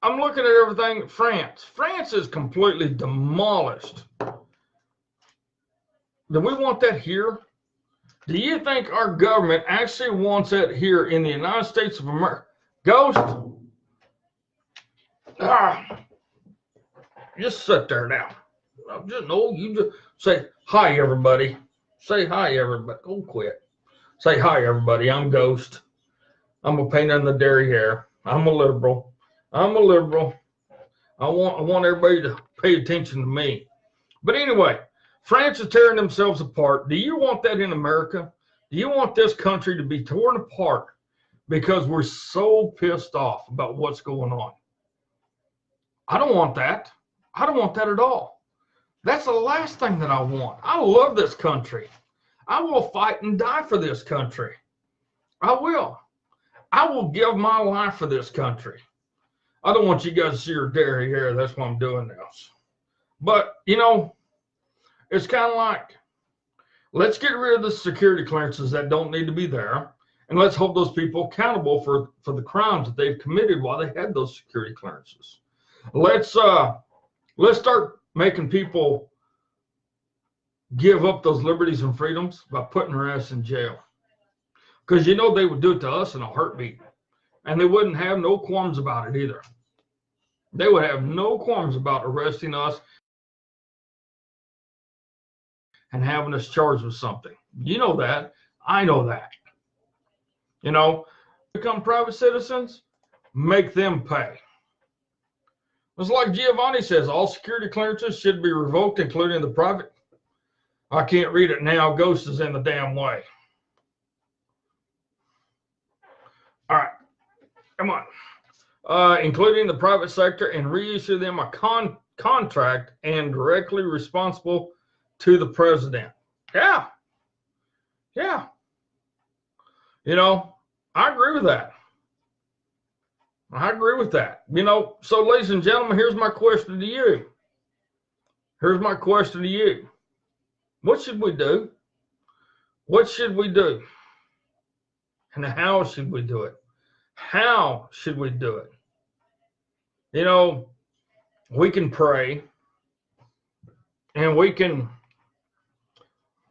Speaker 2: I'm looking at everything. France is completely demolished. Do we want that here? Do you think our government actually wants that here in the United States of America? Ghost? Just sit there now. You just say hi, everybody. Say hi, everybody. Don't quit. Say hi, everybody. I'm Ghost. I'm a pain in the derriere. I'm a liberal. I want everybody to pay attention to me. But anyway, France is tearing themselves apart. Do you want that in America? Do you want this country to be torn apart because we're so pissed off about what's going on? I don't want that. I don't want that at all. That's the last thing that I want. I love this country. I will fight and die for this country. I will. I will give my life for this country. I don't want you guys to see your derriere. That's why I'm doing this. But, you know, it's kind of like, let's get rid of the security clearances that don't need to be there, and let's hold those people accountable for the crimes that they've committed while they had those security clearances. Let's start making people give up those liberties and freedoms by putting their ass in jail. Because you know they would do it to us in a heartbeat. And they wouldn't have no qualms about it either. They would have no qualms about arresting us and having us charged with something. You know that. I know that. You know, become private citizens, make them pay. It's like Giovanni says, all security clearances should be revoked, including the private. I can't read it now. Ghost is in the damn way. All right. Come on. Including the private sector, and reissue them a contract and directly responsible to the president. Yeah. Yeah. You know, I agree with that. I agree with that. You know, so ladies and gentlemen, here's my question to you. Here's my question to you. What should we do? What should we do? And how should we do it? How should we do it? You know, we can pray and we can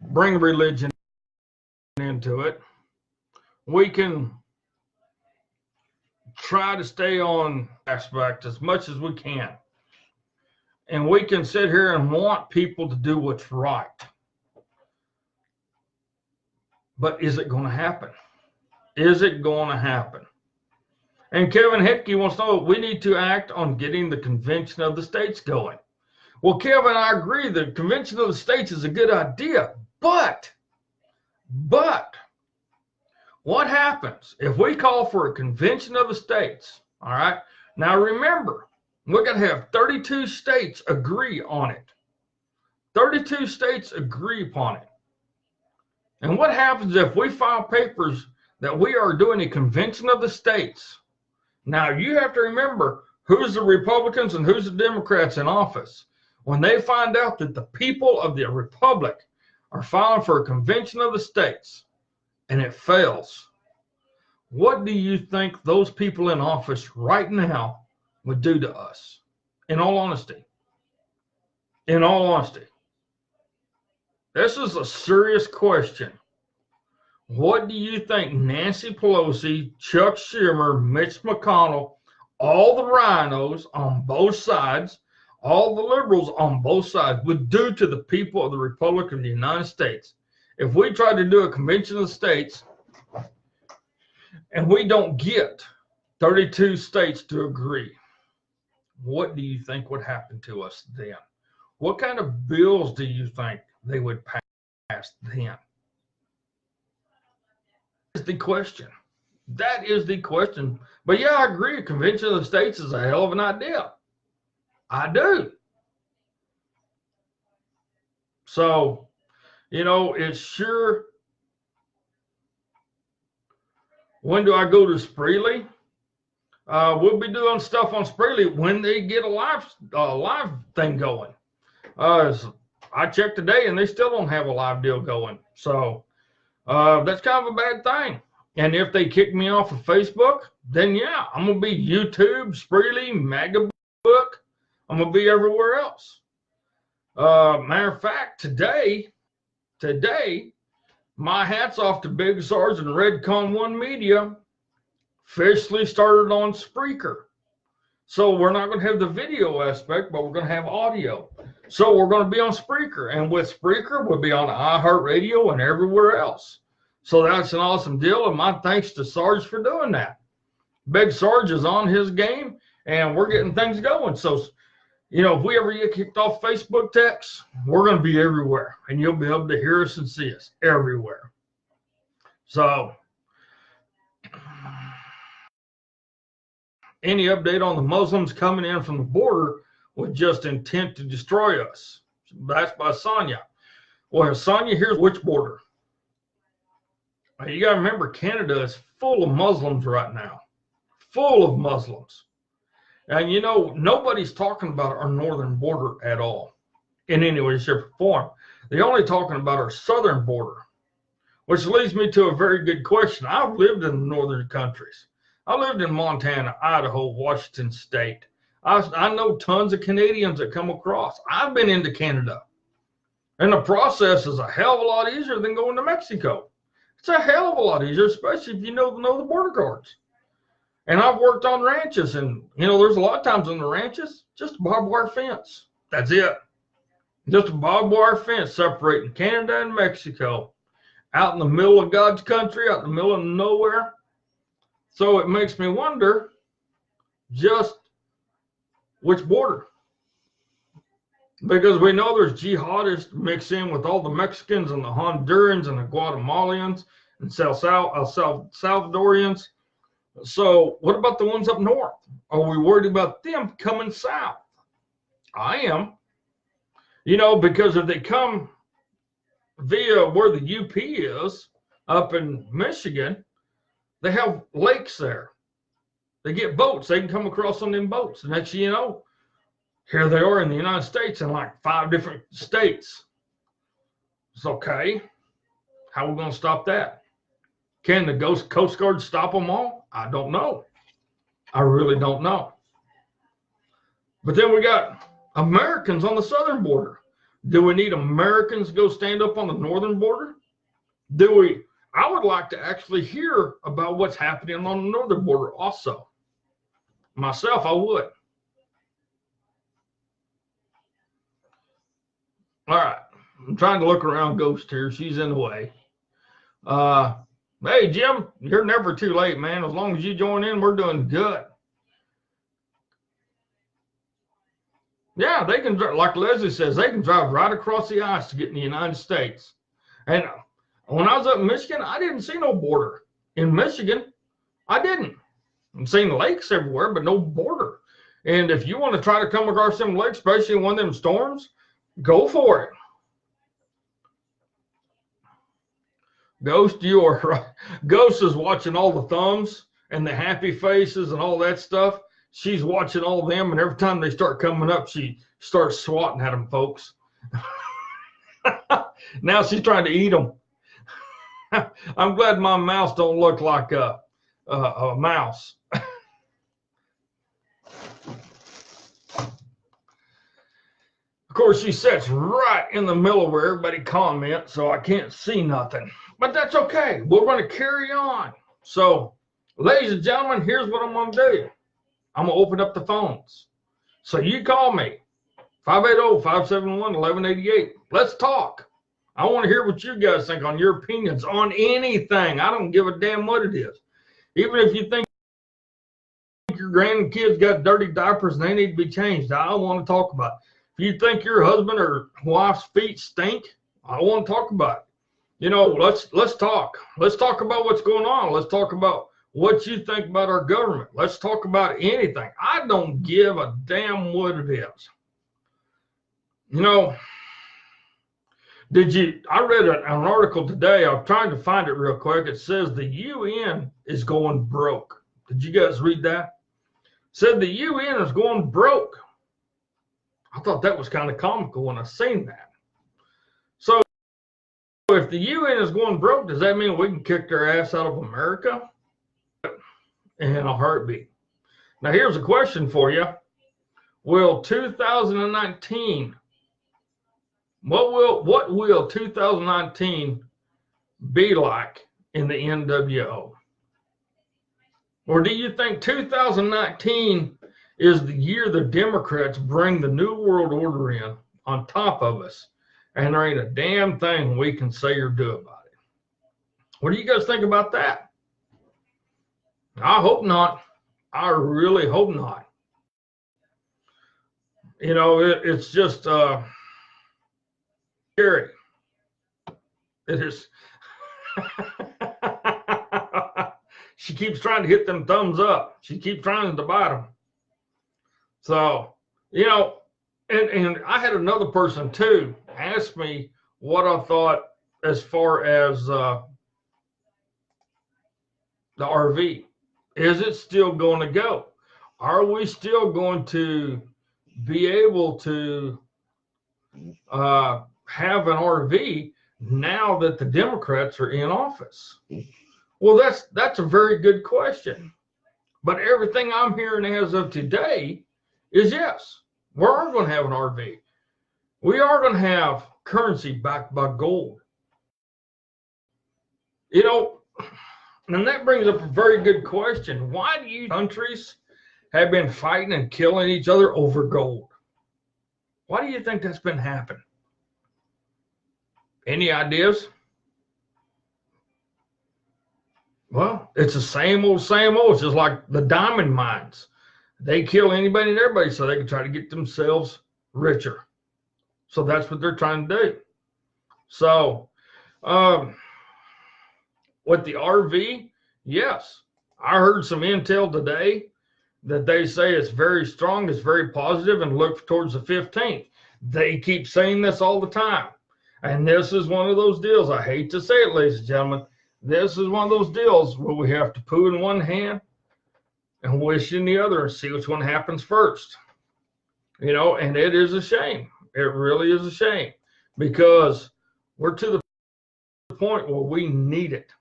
Speaker 2: bring religion into it. We can try to stay on aspect as much as we can. And we can sit here and want people to do what's right. But is it going to happen? Is it going to happen? And Kevin Hickey wants to know, we need to act on getting the Convention of the States going. Well, Kevin, I agree. The Convention of the States is a good idea. But what happens if we call for a Convention of the States? All right. Now, remember, we're going to have 32 states agree on it. 32 states agree upon it. And what happens if we file papers that we are doing a Convention of the States? Now, you have to remember who's the Republicans and who's the Democrats in office. When they find out that the people of the Republic are filing for a Convention of the States and it fails, what do you think those people in office right now would do to us? In all honesty. In all honesty. This is a serious question. What do you think Nancy Pelosi, Chuck Schumer, Mitch McConnell, all the rhinos on both sides, all the liberals on both sides would do to the people of the Republic of the United States if we tried to do a Convention of the States and we don't get 32 states to agree? What do you think would happen to us then? What kind of bills do you think they would pass then? That is the question. That is the question. But yeah, I agree. A Convention of the States is a hell of an idea. I do. So, you know, it's sure. When do I go to Spreely? We'll be doing stuff on Spreely when they get a live thing going. I checked today and they still don't have a live deal going. So that's kind of a bad thing. And if they kick me off of Facebook, then yeah, I'm going to be YouTube, Spreely, MagaBook. I'm going to be everywhere else. Matter of fact, today, my hat's off to Big Sarge and Redcon One Media. Officially started on Spreaker. So we're not going to have the video aspect, but we're going to have audio. So we're going to be on Spreaker. And with Spreaker, we'll be on iHeartRadio and everywhere else. So that's an awesome deal. And my thanks to Sarge for doing that. Big Sarge is on his game and we're getting things going. So, you know, if we ever get kicked off Facebook text, we're going to be everywhere. And you'll be able to hear us and see us everywhere. So, any update on the Muslims coming in from the border with just intent to destroy us? That's by Sonia. Well, Sonia, here's which border. You got to remember, Canada is full of Muslims right now. Full of Muslims. And, you know, nobody's talking about our northern border at all in any way, shape, or form. They're only talking about our southern border, which leads me to a very good question. I've lived in the northern countries. I lived in Montana, Idaho, Washington State. I know tons of Canadians that come across. I've been into Canada. And the process is a hell of a lot easier than going to Mexico. It's a hell of a lot easier, especially if you know the border guards. And I've worked on ranches, and, you know, there's a lot of times on the ranches, just a barbed wire fence. That's it. Just a barbed wire fence separating Canada and Mexico. Out in the middle of God's country, out in the middle of nowhere. So it makes me wonder just which border. Because we know there's jihadists mixed in with all the Mexicans and the Hondurans and the Guatemalans and Salvadorians. So what about the ones up north? Are we worried about them coming south? I am. You know, because if they come via where the UP is up in Michigan, they have lakes there. They get boats. They can come across on them boats. The next thing you know, here they are in the United States in like 5 different states. It's okay. How are we going to stop that? Can the Coast Guard stop them all? I don't know. I really don't know. But then we got Americans on the southern border. Do we need Americans to go stand up on the northern border? I would like to actually hear about what's happening on the northern border also. Myself, I would. All right. I'm trying to look around Ghost here. She's in the way. Hey, Jim, you're never too late, man. As long as you join in, we're doing good. Yeah, they can, like Leslie says, they can drive right across the ice to get in the United States. And when I was up in Michigan, I didn't see no border. In Michigan, I didn't. I'm seeing lakes everywhere, but no border. And if you want to try to come across them lakes, especially in one of them storms, go for it. Ghost, you are right. Ghost is watching all the thumbs and the happy faces and all that stuff. She's watching all of them, and every time they start coming up, she starts swatting at them, folks. Now she's trying to eat them. I'm glad my mouse don't look like a mouse. Of course, she sits right in the middle where everybody comments, so I can't see nothing. But that's okay. We're going to carry on. So, ladies and gentlemen, here's what I'm going to do. I'm going to open up the phones. So you call me, 580-571-1188. Let's talk. I want to hear what you guys think on your opinions on anything. I don't give a damn what it is. Even if you think your grandkids got dirty diapers and they need to be changed, I want to talk about it. If you think your husband or wife's feet stink, I want to talk about it. You know, let's talk. Let's talk about what's going on. Let's talk about what you think about our government. Let's talk about anything. I don't give a damn what it is. You know, I read an article today. I'm trying to find it real quick. It says the UN is going broke. Did you guys read that? It said the UN is going broke. I thought that was kind of comical when I seen that. So if the UN is going broke, does that mean we can kick their ass out of America? In a heartbeat. Now here's a question for you. Will 2019, what will 2019 be like in the NWO? Or do you think 2019 is the year the Democrats bring the New World Order in on top of us, and there ain't a damn thing we can say or do about it? What do you guys think about that? I hope not. I really hope not. You know, it's just scary. It is. She keeps trying to hit them thumbs up. She keeps trying to bite them. So, you know, and I had another person too ask me what I thought as far as the RV. Is it still going to go? Are we still going to be able to have an RV now that the Democrats are in office? Well, that's a very good question. But everything I'm hearing as of today is yes, we are going to have an RV. We are going to have currency backed by gold. You know, and that brings up a very good question. Why do you countries have been fighting and killing each other over gold? Why do you think that's been happening? Any ideas? Well, it's the same old, same old. It's just like the diamond mines. They kill anybody and everybody so they can try to get themselves richer. So that's what they're trying to do. So, with the RV, yes, I heard some intel today that they say it's very strong, it's very positive, and look towards the 15th. They keep saying this all the time. And this is one of those deals, I hate to say it, ladies and gentlemen, this is one of those deals where we have to poo in one hand and wish in the other and see which one happens first. You know, and it is a shame. It really is a shame because we're to the point where we need it.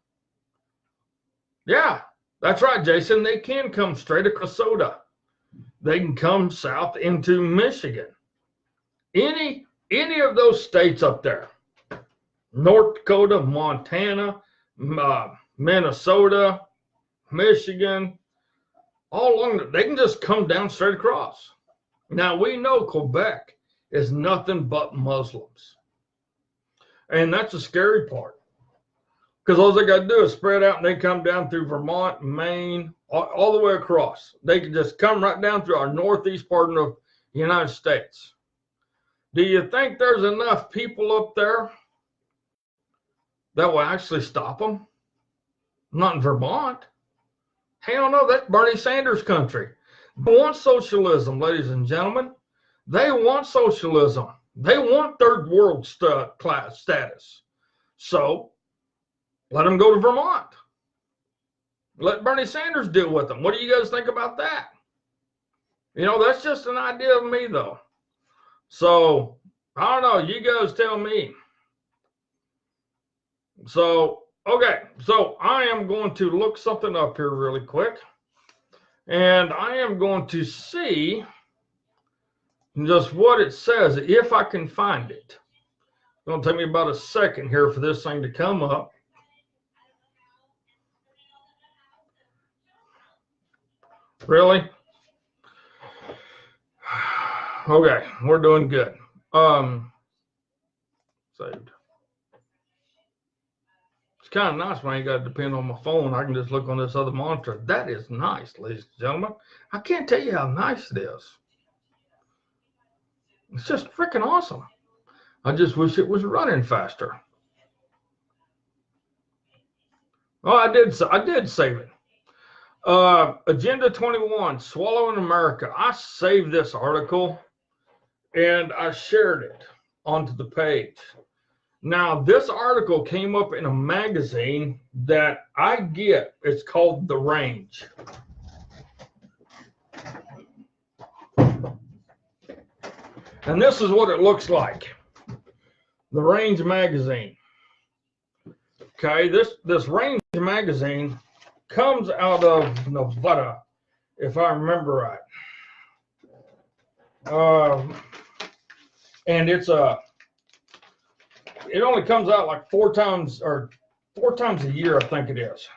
Speaker 2: Yeah, that's right, Jason. They can come straight across Minnesota. They can come south into Michigan. Any of those states up there, North Dakota, Montana, Minnesota, Michigan, all along, they can just come down straight across. Now, we know Quebec is nothing but Muslims. And that's the scary part. Because all they got to do is spread out and they come down through Vermont, Maine, all the way across. They can just come right down through our northeast part of the United States. Do you think there's enough people up there that will actually stop them? Not in Vermont. Hell no, that's Bernie Sanders' country. They want socialism, ladies and gentlemen. They want socialism. They want third world class status. So let them go to Vermont. Let Bernie Sanders deal with them. What do you guys think about that? You know, that's just an idea of me, though. So, I don't know. You guys tell me. So, okay. So, I am going to look something up here really quick. And I am going to see just what it says, if I can find it. It's going to take me about a second here for this thing to come up. Really? Okay, we're doing good. Saved. It's kind of nice when I ain't got to depend on my phone. I can just look on this other monitor. That is nice, ladies and gentlemen. I can't tell you how nice it is. It's just freaking awesome. I just wish it was running faster. Oh, I did save it. Agenda 21, Swallowing America. I saved this article and I shared it onto the page. Now, this article came up in a magazine that I get. It's called The Range. And this is what it looks like. The Range magazine. Okay, this Range magazine comes out of Nevada, if I remember right. And it only comes out like four times a year, I think it is.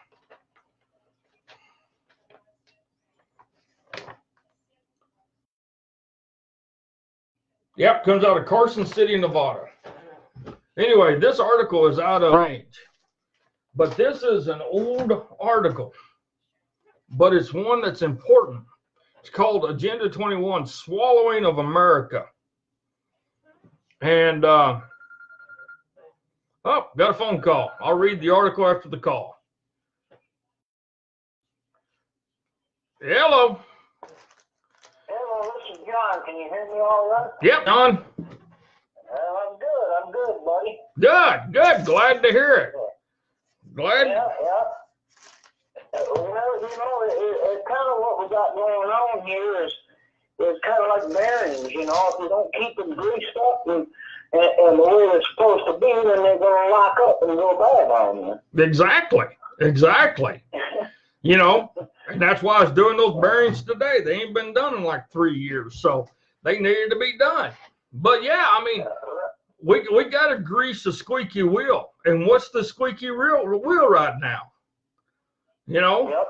Speaker 2: Yep, comes out of Carson City, Nevada. Anyway, this article is out of Range. But this is an old article, but it's one that's important. It's called Agenda 21, Swallowing of America. And, oh, got a phone call. I'll read the article after the call. Hello.
Speaker 3: Hello, this is John. Can you hear me all right?
Speaker 2: Yep, John.
Speaker 3: I'm good, buddy.
Speaker 2: Good. Glad to hear it. Glad.
Speaker 3: Yeah. Well, it's kind of what we got going on here is kind of like bearings, you know. If you don't keep them greased up and the way they're supposed to be, then they're going to lock up and go bad on you.
Speaker 2: Exactly. You know, and that's why I was doing those bearings today. They ain't been done in like 3 years, so they needed to be done. But yeah, I mean, we got to grease the squeaky wheel. And what's the squeaky wheel right now? You know,
Speaker 3: Yep.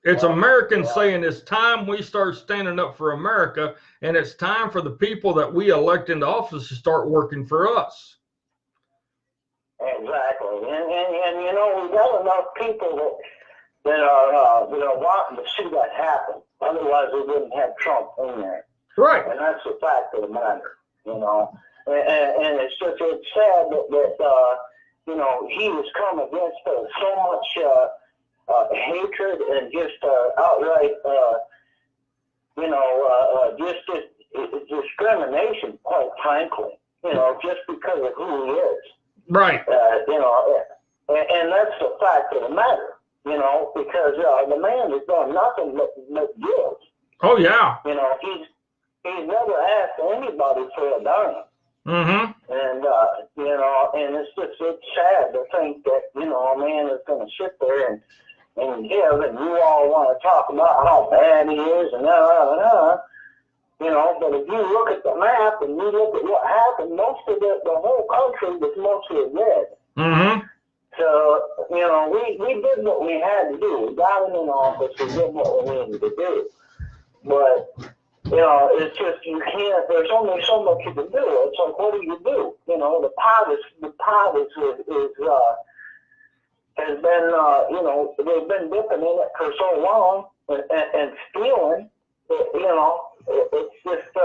Speaker 2: It's Americans saying it's time we start standing up for America, and it's time for the people that we elect into office to start working for us.
Speaker 3: Exactly. And you know, we've got enough people that are wanting to see that happen. Otherwise, we wouldn't have Trump in there.
Speaker 2: Right.
Speaker 3: And that's the fact of the matter, you know. And it's sad that you know, he was come against so much hatred and just outright, just discrimination, quite frankly. you know, just because of who he is.
Speaker 2: Right.
Speaker 3: You know, and that's the fact of the matter, you know, because the man has done nothing but give.
Speaker 2: Oh, yeah.
Speaker 3: You know, he's never asked anybody for a dime.
Speaker 2: Mm-hmm.
Speaker 3: And, you know, and it's sad to think that, you know, a man is going to sit there and give, and you all want to talk about how bad he is and you know, but if you look at the map and you look at what happened, most of the whole country was mostly red.
Speaker 2: Mm-hmm. So,
Speaker 3: you know, we did what we had to do. We got him in office, we did what we needed to do. But, you know, it's just, you can't, there's only so much you can do. It's like, what do? You know, the pot has been, you know, they've been dipping in it for so long and stealing, you know, it's just,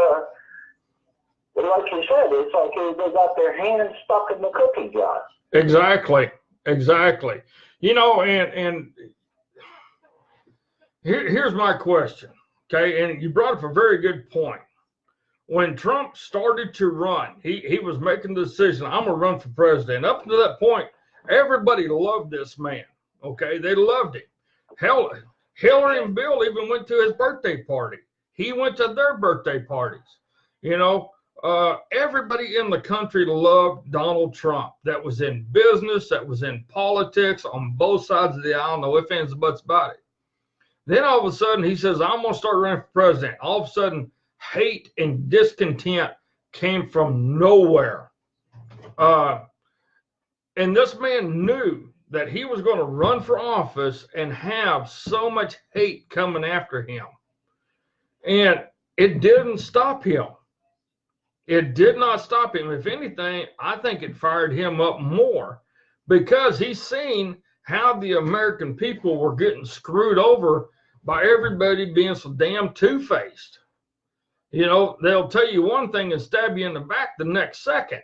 Speaker 3: like you said, it's like they got their hands stuck in the cookie jar.
Speaker 2: Exactly. Exactly. You know, and here's my question. Okay, and you brought up a very good point. When Trump started to run, he was making the decision, I'm going to run for president. Up to that point, everybody loved this man. Okay, they loved him. Hell, Hillary and Bill even went to his birthday party. He went to their birthday parties. You know, everybody in the country loved Donald Trump. That was in business, that was in politics, on both sides of the aisle, no ifs, ands, and buts about it. Then all of a sudden he says, I'm going to start running for president. All of a sudden, hate and discontent came from nowhere. And this man knew that he was going to run for office and have so much hate coming after him. And it didn't stop him. It did not stop him. If anything, I think it fired him up more because he's seen how the American people were getting screwed over by everybody being so damn two-faced. You know, they'll tell you one thing and stab you in the back the next second.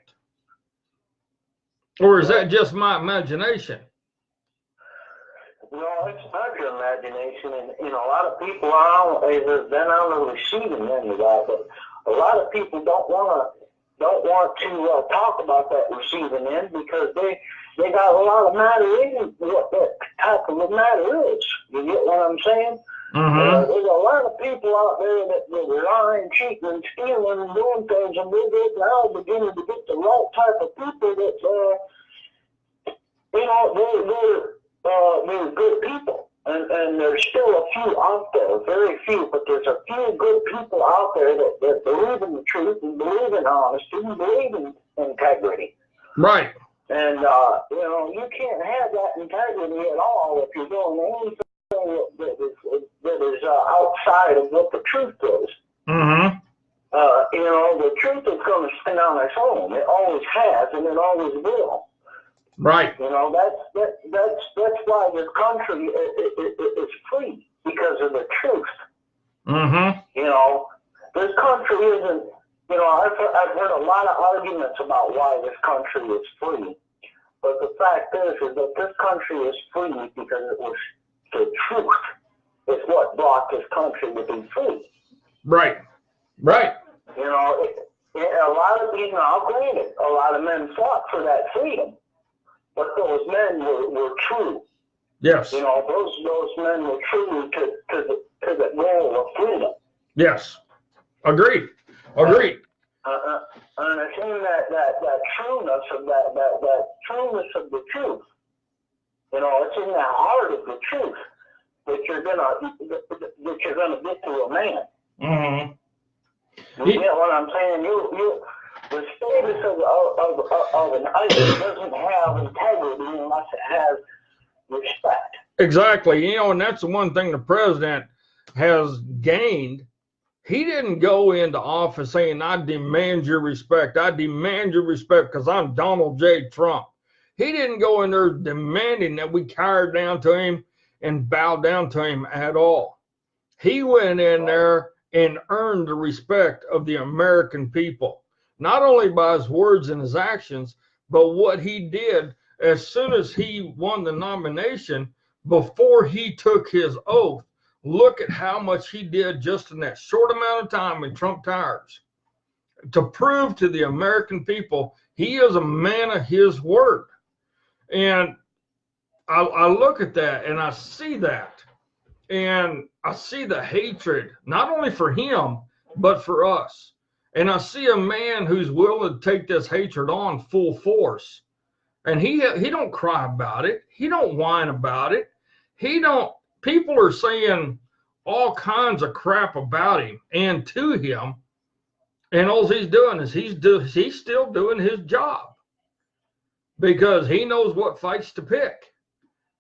Speaker 2: Or is that just my imagination?
Speaker 3: No, it's not your imagination. And, you know, a lot of people have been on the receiving end of that, but a lot of people don't want to talk about that receiving end because they got a lot of matter in what that type of a matter is. You get what I'm saying?
Speaker 2: Mm-hmm.
Speaker 3: There's a lot of people out there that are lying, cheating, and stealing and doing things, and we're now beginning to get the right type of people that, you know, they're good people. And there's still a few out there, very few, but there's a few good people out there that believe in the truth and believe in honesty and believe in integrity.
Speaker 2: Right.
Speaker 3: And, you know, you can't have that integrity at all if you're doing anything that is outside of what the truth is.
Speaker 2: Mm-hmm.
Speaker 3: You know, the truth is going to stand on its own. It always has, and it always will.
Speaker 2: Right.
Speaker 3: You know, that's why this country is free, because of the truth.
Speaker 2: Mm-hmm.
Speaker 3: You know, this country isn't. You know, I've heard a lot of arguments about why this country is free, but the fact is that this country is free because it was the truth is what brought this country to be free.
Speaker 2: Right. Right.
Speaker 3: You know, a lot of, you know, granted, a lot of men fought for that freedom, but those men were true.
Speaker 2: Yes.
Speaker 3: You know, those men were true to the goal of freedom.
Speaker 2: Yes. Agreed. Agreed.
Speaker 3: And it's in that trueness of that trueness of the truth. You know, it's in the heart of the truth that you're gonna get to a man.
Speaker 2: Mm-hmm.
Speaker 3: You get what I'm saying? The status of an item doesn't have integrity unless it has respect.
Speaker 2: Exactly. You know, and that's the one thing the president has gained. He didn't go into office saying, I demand your respect. I demand your respect because I'm Donald J. Trump. He didn't go in there demanding that we cower down to him and bow down to him at all. He went in there and earned the respect of the American people, not only by his words and his actions, but what he did as soon as he won the nomination. Before he took his oath, look at how much he did just in that short amount of time in Trump towers. to prove to the American people he is a man of his word. And I look at that and I see that. And I see the hatred, not only for him, but for us. And I see a man who's willing to take this hatred on full force. And he don't cry about it. He don't whine about it. People are saying all kinds of crap about him and to him. And all he's doing is he's still doing his job because he knows what fights to pick.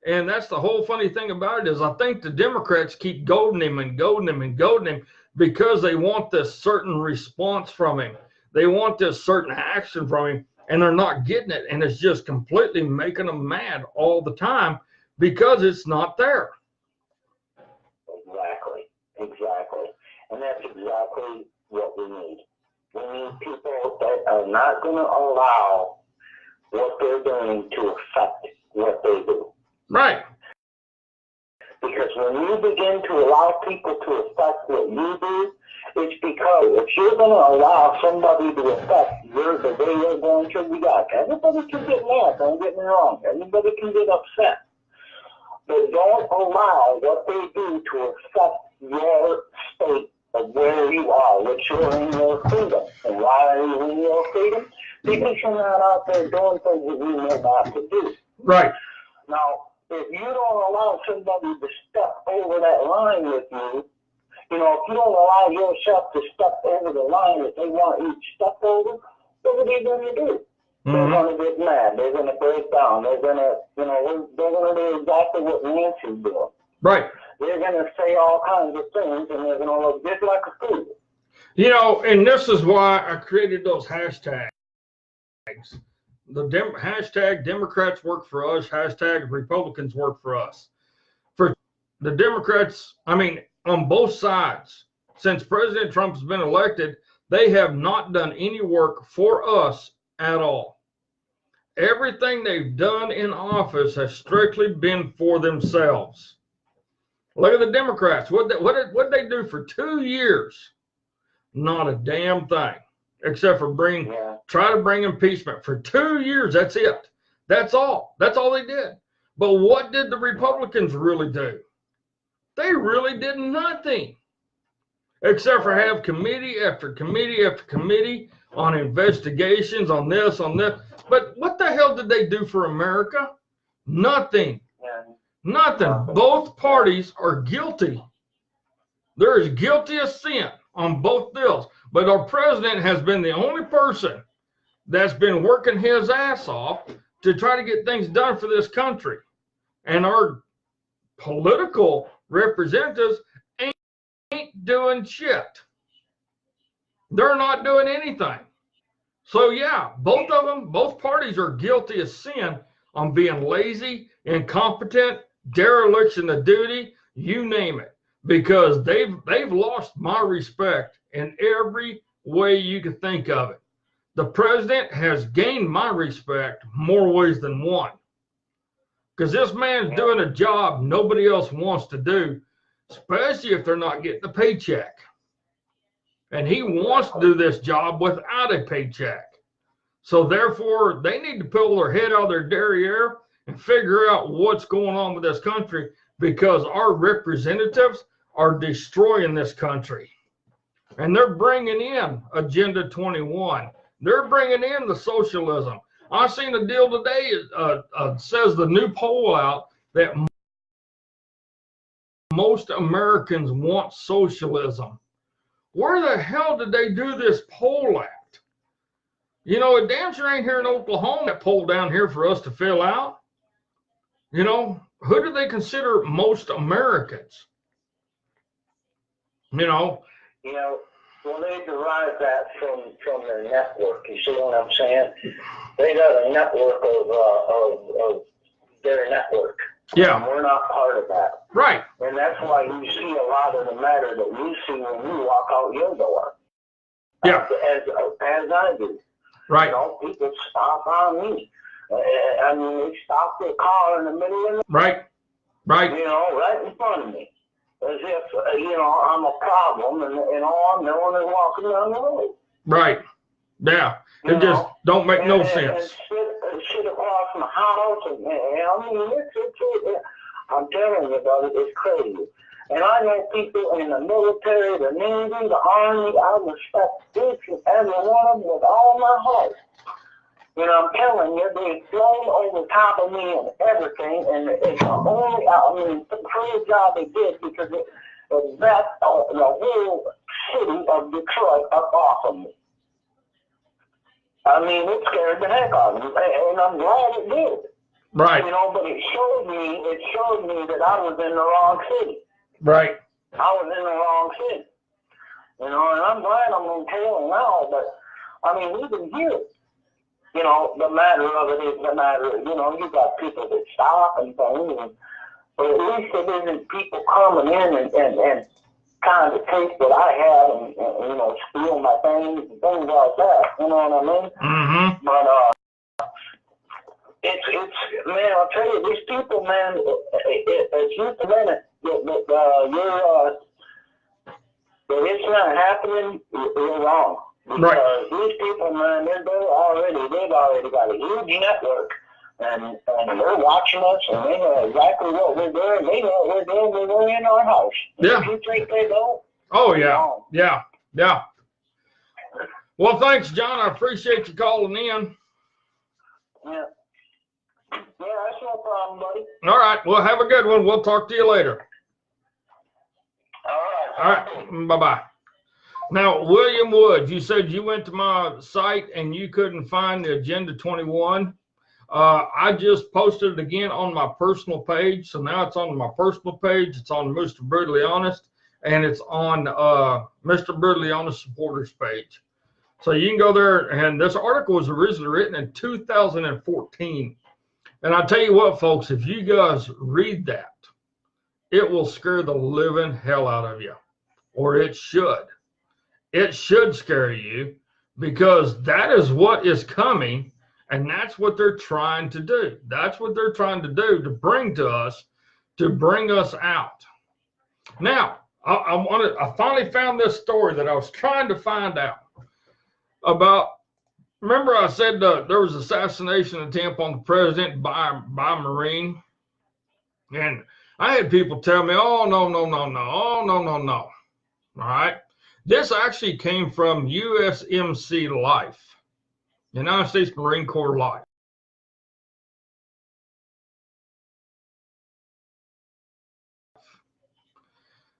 Speaker 2: And that's the whole funny thing about it is I think the Democrats keep goading him and goading him and goading him because they want this certain response from him. They want this certain action from him, and they're not getting it. And it's just completely making them mad all the time because it's not there.
Speaker 3: Exactly. And that's exactly what we need. We need people that are not going to allow what they're doing to affect what they do.
Speaker 2: Right.
Speaker 3: Because when you begin to allow people to affect what you do, it's because if you're going to allow somebody to affect the way you're going to react, everybody can get mad, don't get me wrong. Everybody can get upset. But don't allow what they do to affect your state of where you are, which you're in your freedom. And why are you in your freedom? Because you're not out there doing things that you know not to do.
Speaker 2: Right.
Speaker 3: Now, if you don't allow somebody to step over that line with you, if you don't allow yourself to step over the line that they want you to step over, what are they going to do? Mm-hmm. They're going to get mad. They're going to break down. They're going to, they're going to do exactly what Nancy's doing.
Speaker 2: Right.
Speaker 3: They're going to say all kinds of things, and they're going to look just like a fool.
Speaker 2: And this is why I created those hashtags. The hashtag Democrats work for us, hashtag Republicans work for us. For the Democrats, on both sides, since President Trump has been elected, they have not done any work for us at all. Everything they've done in office has strictly been for themselves. Look at the Democrats. What did they do for 2 years? Not a damn thing. Except for try to bring impeachment for 2 years. That's it. That's all. That's all they did. But what did the Republicans really do? They really did nothing. Except for have committee after committee after committee on investigations, on this, on that. But what the hell did they do for America? Nothing. Nothing. Both parties are guilty. They're as guilty as sin on both bills. But our president has been the only person that's been working his ass off to try to get things done for this country. And our political representatives ain't doing shit. They're not doing anything. So yeah, both of them, both parties are guilty of sin on being lazy, incompetent, dereliction of duty, you name it. Because they've lost my respect in every way you can think of it. The president has gained my respect more ways than one. Because this man's doing a job nobody else wants to do, especially if they're not getting a paycheck. And he wants to do this job without a paycheck. So therefore, they need to pull their head out of their derriere and figure out what's going on with this country, because our representatives are destroying this country. And they're bringing in Agenda 21. They're bringing in the socialism. I seen a deal today, says the new poll out that most Americans want socialism. Where the hell did they do this poll at? It damn sure ain't here in Oklahoma, that poll down here for us to fill out. Who do they consider most Americans?
Speaker 3: Well, they derive that from their network. You see what I'm saying? They got a network of their network.
Speaker 2: Yeah.
Speaker 3: And we're not part of that.
Speaker 2: Right.
Speaker 3: And that's why you see a lot of the matter that you see when you walk out your door.
Speaker 2: Yeah.
Speaker 3: As I do.
Speaker 2: Right.
Speaker 3: People stop on me. They stop their car in the middle of the
Speaker 2: Right. Right.
Speaker 3: Right in front of me. As if, I'm a problem, and all I'm doing is walking down the road.
Speaker 2: Right. Yeah, it just don't make no sense.
Speaker 3: And sit across my house, and I mean, it's I'm telling you, brother, it's crazy. And I know people in the military, the Navy, the Army. I respect each and every one of them with all my heart. You know, I'm telling you, they've flown over top of me and everything, and it's the only, I mean, the great job they did, because it that the whole city of Detroit up off of me. I mean, it scared the heck out of me, and I'm glad it did.
Speaker 2: Right.
Speaker 3: You know, but it showed me that I was in the wrong city.
Speaker 2: Right.
Speaker 3: I was in the wrong city. You know, and I'm glad I'm in tail now, but, I mean, even here, you know, the matter of it is the matter, you know, you got people that stop and things, but at least it isn't people coming in and kind of take what I have and, you know, steal my things and things like that, you know what I mean?
Speaker 2: Mm-hmm.
Speaker 3: But, it's, man, I'll tell you, these people, man, if you prevent it, that it's not happening, you're wrong. Because
Speaker 2: right.
Speaker 3: These people, man, they've already got a huge network, and they're watching us, and they know exactly what we're doing. They know what we're doing when we're in our house.
Speaker 2: Yeah.
Speaker 3: If you think they don't?
Speaker 2: Oh, yeah. Yeah. Yeah. Well, thanks, John. I appreciate you calling in.
Speaker 3: Yeah. Yeah, that's no problem, buddy.
Speaker 2: All right. Well, have a good one. We'll talk to you later.
Speaker 3: All
Speaker 2: right. Bye-bye. Now, William Woods, you said you went to my site and you couldn't find the Agenda 21. I just posted it again on my personal page. So now it's on my personal page. It's on Mr. Brutally Honest, and it's on Mr. Brutally Honest supporters page. So you can go there, and this article was originally written in 2014. And I tell you what, folks, if you guys read that, it will scare the living hell out of you, or it should. It should scare you, because that is what is coming, and that's what they're trying to do. That's what they're trying to do to bring to us, to bring us out. Now, I finally found this story that I was trying to find out about. Remember I said there was an assassination attempt on the president by a Marine? And I had people tell me, oh, no. Oh, no. All right. This actually came from USMC Life, United States Marine Corps Life.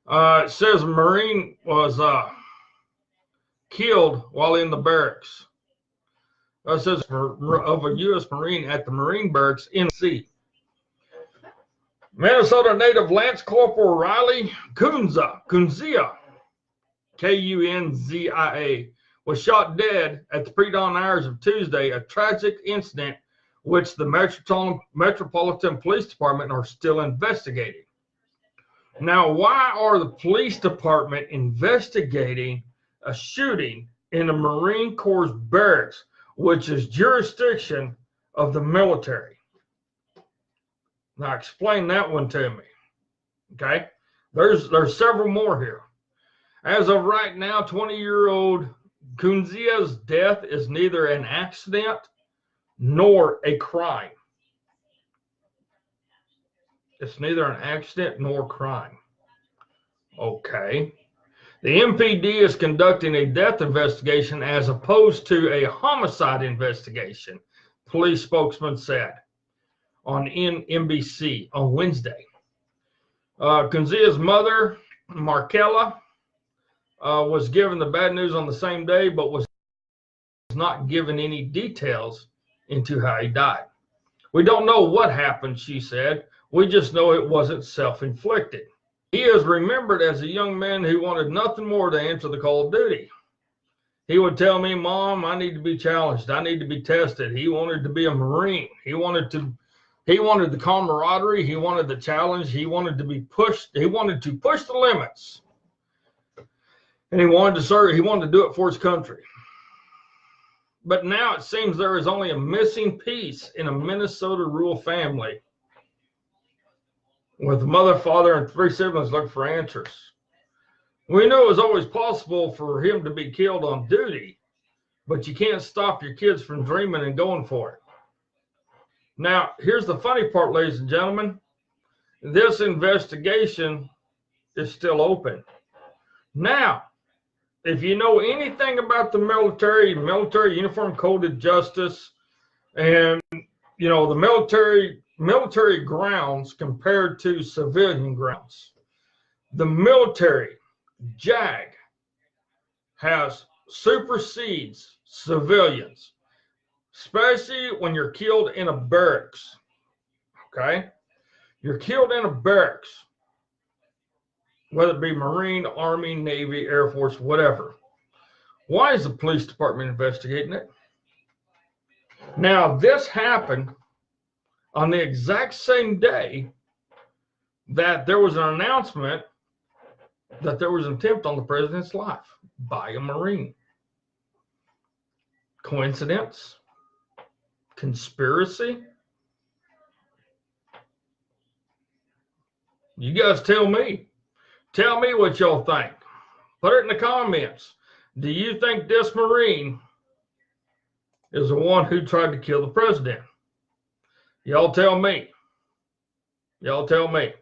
Speaker 2: It says a Marine was killed while in the barracks. It says of a U.S. Marine at the Marine barracks in C. Minnesota native Lance Corporal Riley Kunzia, Kunzia, was shot dead at the pre-dawn hours of Tuesday, a tragic incident which the Metropolitan Police Department are still investigating. Now, why are the police department investigating a shooting in the Marine Corps barracks, which is jurisdiction of the military? Now, explain that one to me. Okay, there's several more here. As of right now, 20-year-old Kunzia's death is neither an accident nor a crime. It's neither an accident nor crime. Okay. The MPD is conducting a death investigation as opposed to a homicide investigation, police spokesman said on NBC on Wednesday. Kunzia's mother, Markella, was given the bad news on the same day, but was not given any details into how he died. We don't know what happened, she said. We just know it wasn't self-inflicted. He is remembered as a young man who wanted nothing more to answer the call of duty. He would tell me, Mom, I need to be challenged. I need to be tested. He wanted to be a Marine. He wanted the camaraderie. He wanted the challenge. He wanted to be pushed. He wanted to push the limits. And he wanted to serve. He wanted to do it for his country. But now it seems there is only a missing piece in a Minnesota rural family, with a mother, father, and 3 siblings looking for answers. We knew it was always possible for him to be killed on duty, but you can't stop your kids from dreaming and going for it. Now, here's the funny part, ladies and gentlemen. This investigation is still open. Now, if you know anything about the military uniform code of justice, and you know the military grounds compared to civilian grounds, the military JAG has supersedes civilians, especially when you're killed in a barracks. Okay, you're killed in a barracks, whether it be Marine, Army, Navy, Air Force, whatever. Why is the police department investigating it? Now, this happened on the exact same day that there was an announcement that there was an attempt on the president's life by a Marine. Coincidence? Conspiracy? You guys tell me. Tell me what y'all think. Put it in the comments. Do you think this Marine is the one who tried to kill the president? Y'all tell me. Y'all tell me.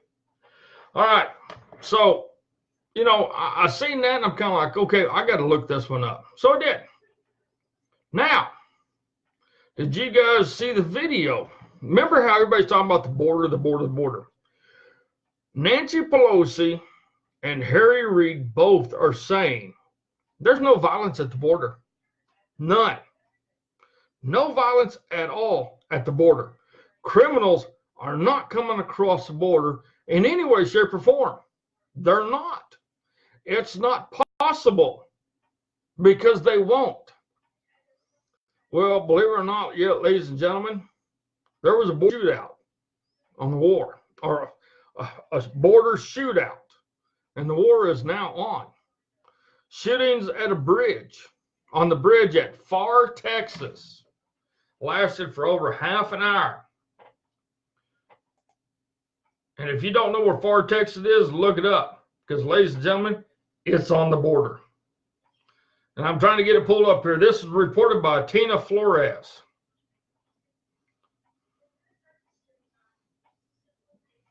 Speaker 2: All right. So, you know, I seen that and I'm kind of like, okay, I got to look this one up. So I did. Now, did you guys see the video? Remember how everybody's talking about the border, the border, the border? Nancy Pelosi and Harry Reid both are saying there's no violence at the border. None. No violence at all at the border. Criminals are not coming across the border in any way, shape, or form. They're not. It's not possible because they won't. Well, believe it or not, yeah, ladies and gentlemen, there was a border shootout on the war, or a border shootout, and the war is now on. Shootings at a bridge, on the bridge at Far, Texas, lasted for over half an hour. And if you don't know where Far, Texas is, look it up, because ladies and gentlemen, it's on the border. And I'm trying to get it pulled up here. This is reported by Tina Flores.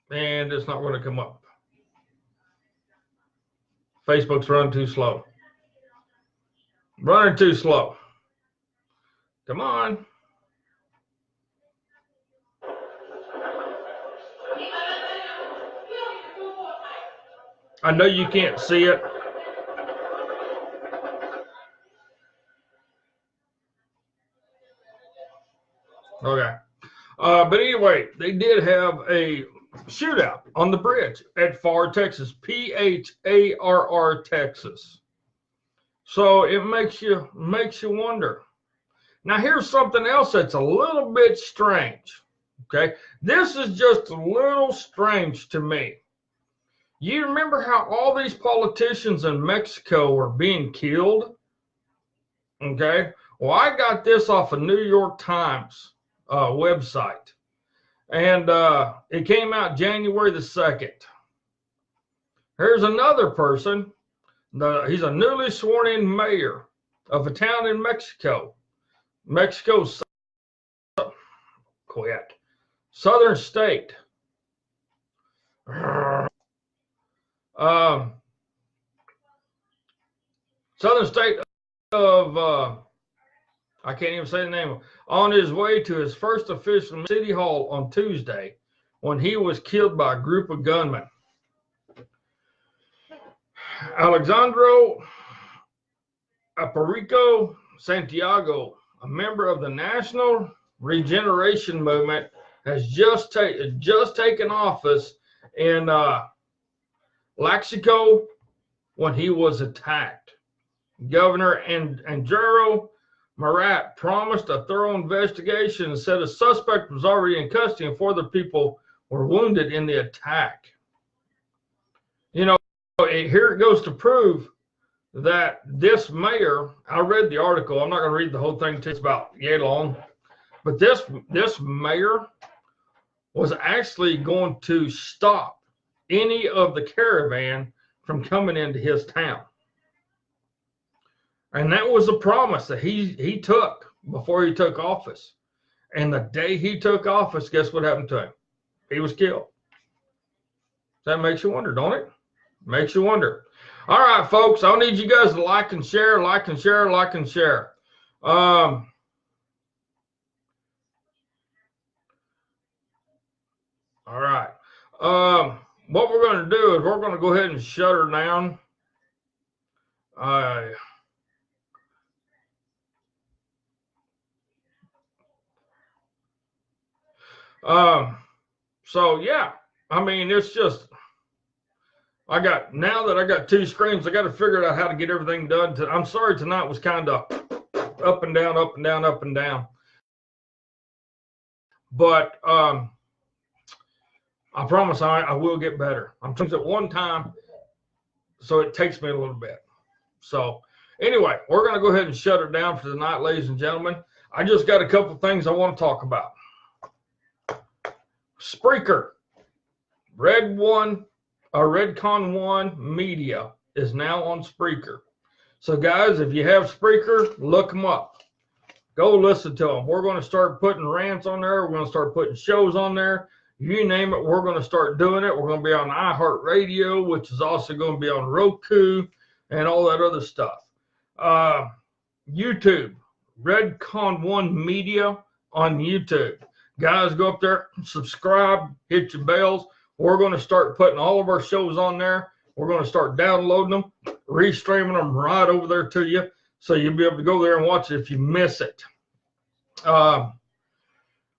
Speaker 2: And it's not going to come up. Facebook's running too slow. Running too slow. Come on. I know you can't see it. Okay. But anyway, they did have a shootout on the bridge at Far, Texas. P-H-A-R-R, Texas. So it makes you wonder. Now here's something else that's a little bit strange. Okay. This is just a little strange to me. You remember how all these politicians in Mexico are being killed? Okay. Well, I got this off a New York Times website. And it came out January the 2nd. Here's another person. He's a newly sworn in mayor of a town in Mexico. Mexico's southern state. Southern state of, I can't even say the name, on his way to his first official city hall on Tuesday when he was killed by a group of gunmen. Alejandro Aparicio Santiago, a member of the National Regeneration Movement, has just taken office in Laxico when he was attacked. Governor Angelo Marat promised a thorough investigation and said a suspect was already in custody and 4 other people were wounded in the attack. You know, here it goes to prove that this mayor, I read the article, I'm not going to read the whole thing, it takes about yay long, but this mayor was actually going to stop any of the caravan from coming into his town. And that was a promise that he took before he took office. And the day he took office, guess what happened to him? He was killed. That makes you wonder, don't it? Makes you wonder. All right, folks, I need you guys to like and share, like and share, like and share. All right. What we're going to do is we're going to go ahead and shut her down. So yeah, I mean, it's just, now that I got 2 screens, I got to figure out how to get everything done. I'm sorry, tonight was kind of up and down, up and down, up and down. But I promise I will get better. I'm doing it at one time, so it takes me a little bit. So anyway, we're going to go ahead and shut it down for tonight, ladies and gentlemen. I just got a couple things I want to talk about. Spreaker, Redcon 1 Media is now on Spreaker. So guys, if you have Spreaker, look them up. Go listen to them. We're going to start putting rants on there. We're going to start putting shows on there. You name it, we're going to start doing it. We're going to be on iHeartRadio, which is also going to be on Roku and all that other stuff. YouTube, Redcon 1 Media on YouTube. Guys, go up there, subscribe, hit your bells. We're going to start putting all of our shows on there. We're going to start downloading them, restreaming them right over there to you, so you'll be able to go there and watch it if you miss it.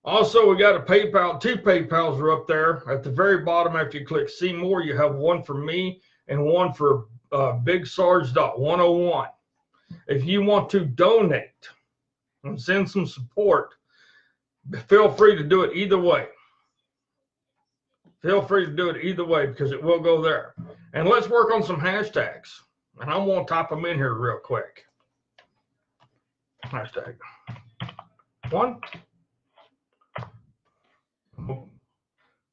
Speaker 2: Also, we got a PayPal. 2 PayPals are up there. At the very bottom, after you click See More, you have one for me and one for BigSarge.101. If you want to donate and send some support, feel free to do it either way. Feel free to do it either way because it will go there. And let's work on some hashtags. And I'm going to type them in here real quick. Hashtag 1.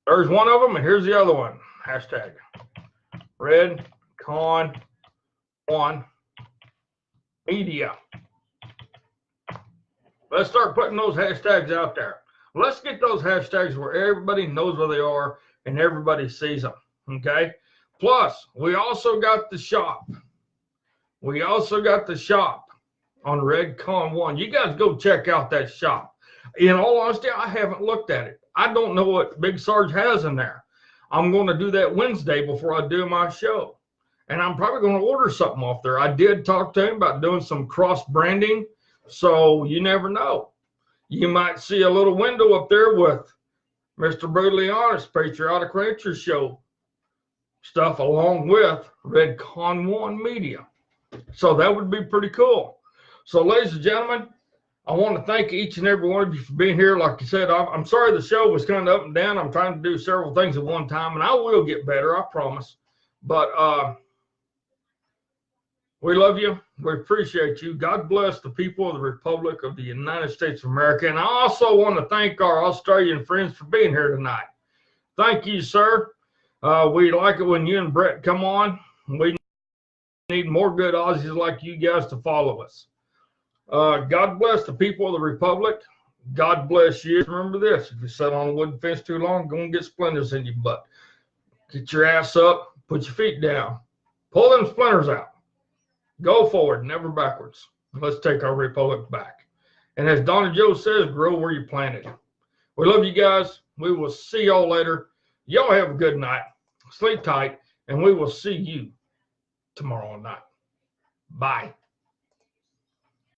Speaker 2: There's one of them, and here's the other one. Hashtag Redcon 1 Media. Let's start putting those hashtags out there. Let's get those hashtags where everybody knows where they are and everybody sees them. Okay. Plus, we also got the shop. We also got the shop on Redcon 1. You guys go check out that shop. In all honesty, I haven't looked at it. I don't know what Big Sarge has in there. I'm going to do that Wednesday before I do my show. And I'm probably going to order something off there. I did talk to him about doing some cross branding. So you never know. You might see a little window up there with Mr. Brutally Honest, Patriotic Rancher Show stuff along with Redcon 1 Media. So that would be pretty cool. So ladies and gentlemen, I want to thank each and every one of you for being here. Like I said, I'm sorry the show was kind of up and down. I'm trying to do several things at one time, and I will get better, I promise. But we love you. We appreciate you. God bless the people of the Republic of the United States of America. And I also want to thank our Australian friends for being here tonight. Thank you, sir. We like it when you and Brett come on. We need more good Aussies like you guys to follow us. God bless the people of the Republic. God bless you. Remember this, if you sit on a wooden fence too long, you're going to get splinters in your butt. Get your ass up, put your feet down, pull them splinters out. Go forward, never backwards. Let's take our Republic back. And as Donna Joe says, grow where you planted. We love you guys. We will see y'all later. Y'all have a good night. Sleep tight, and we will see you tomorrow night. Bye.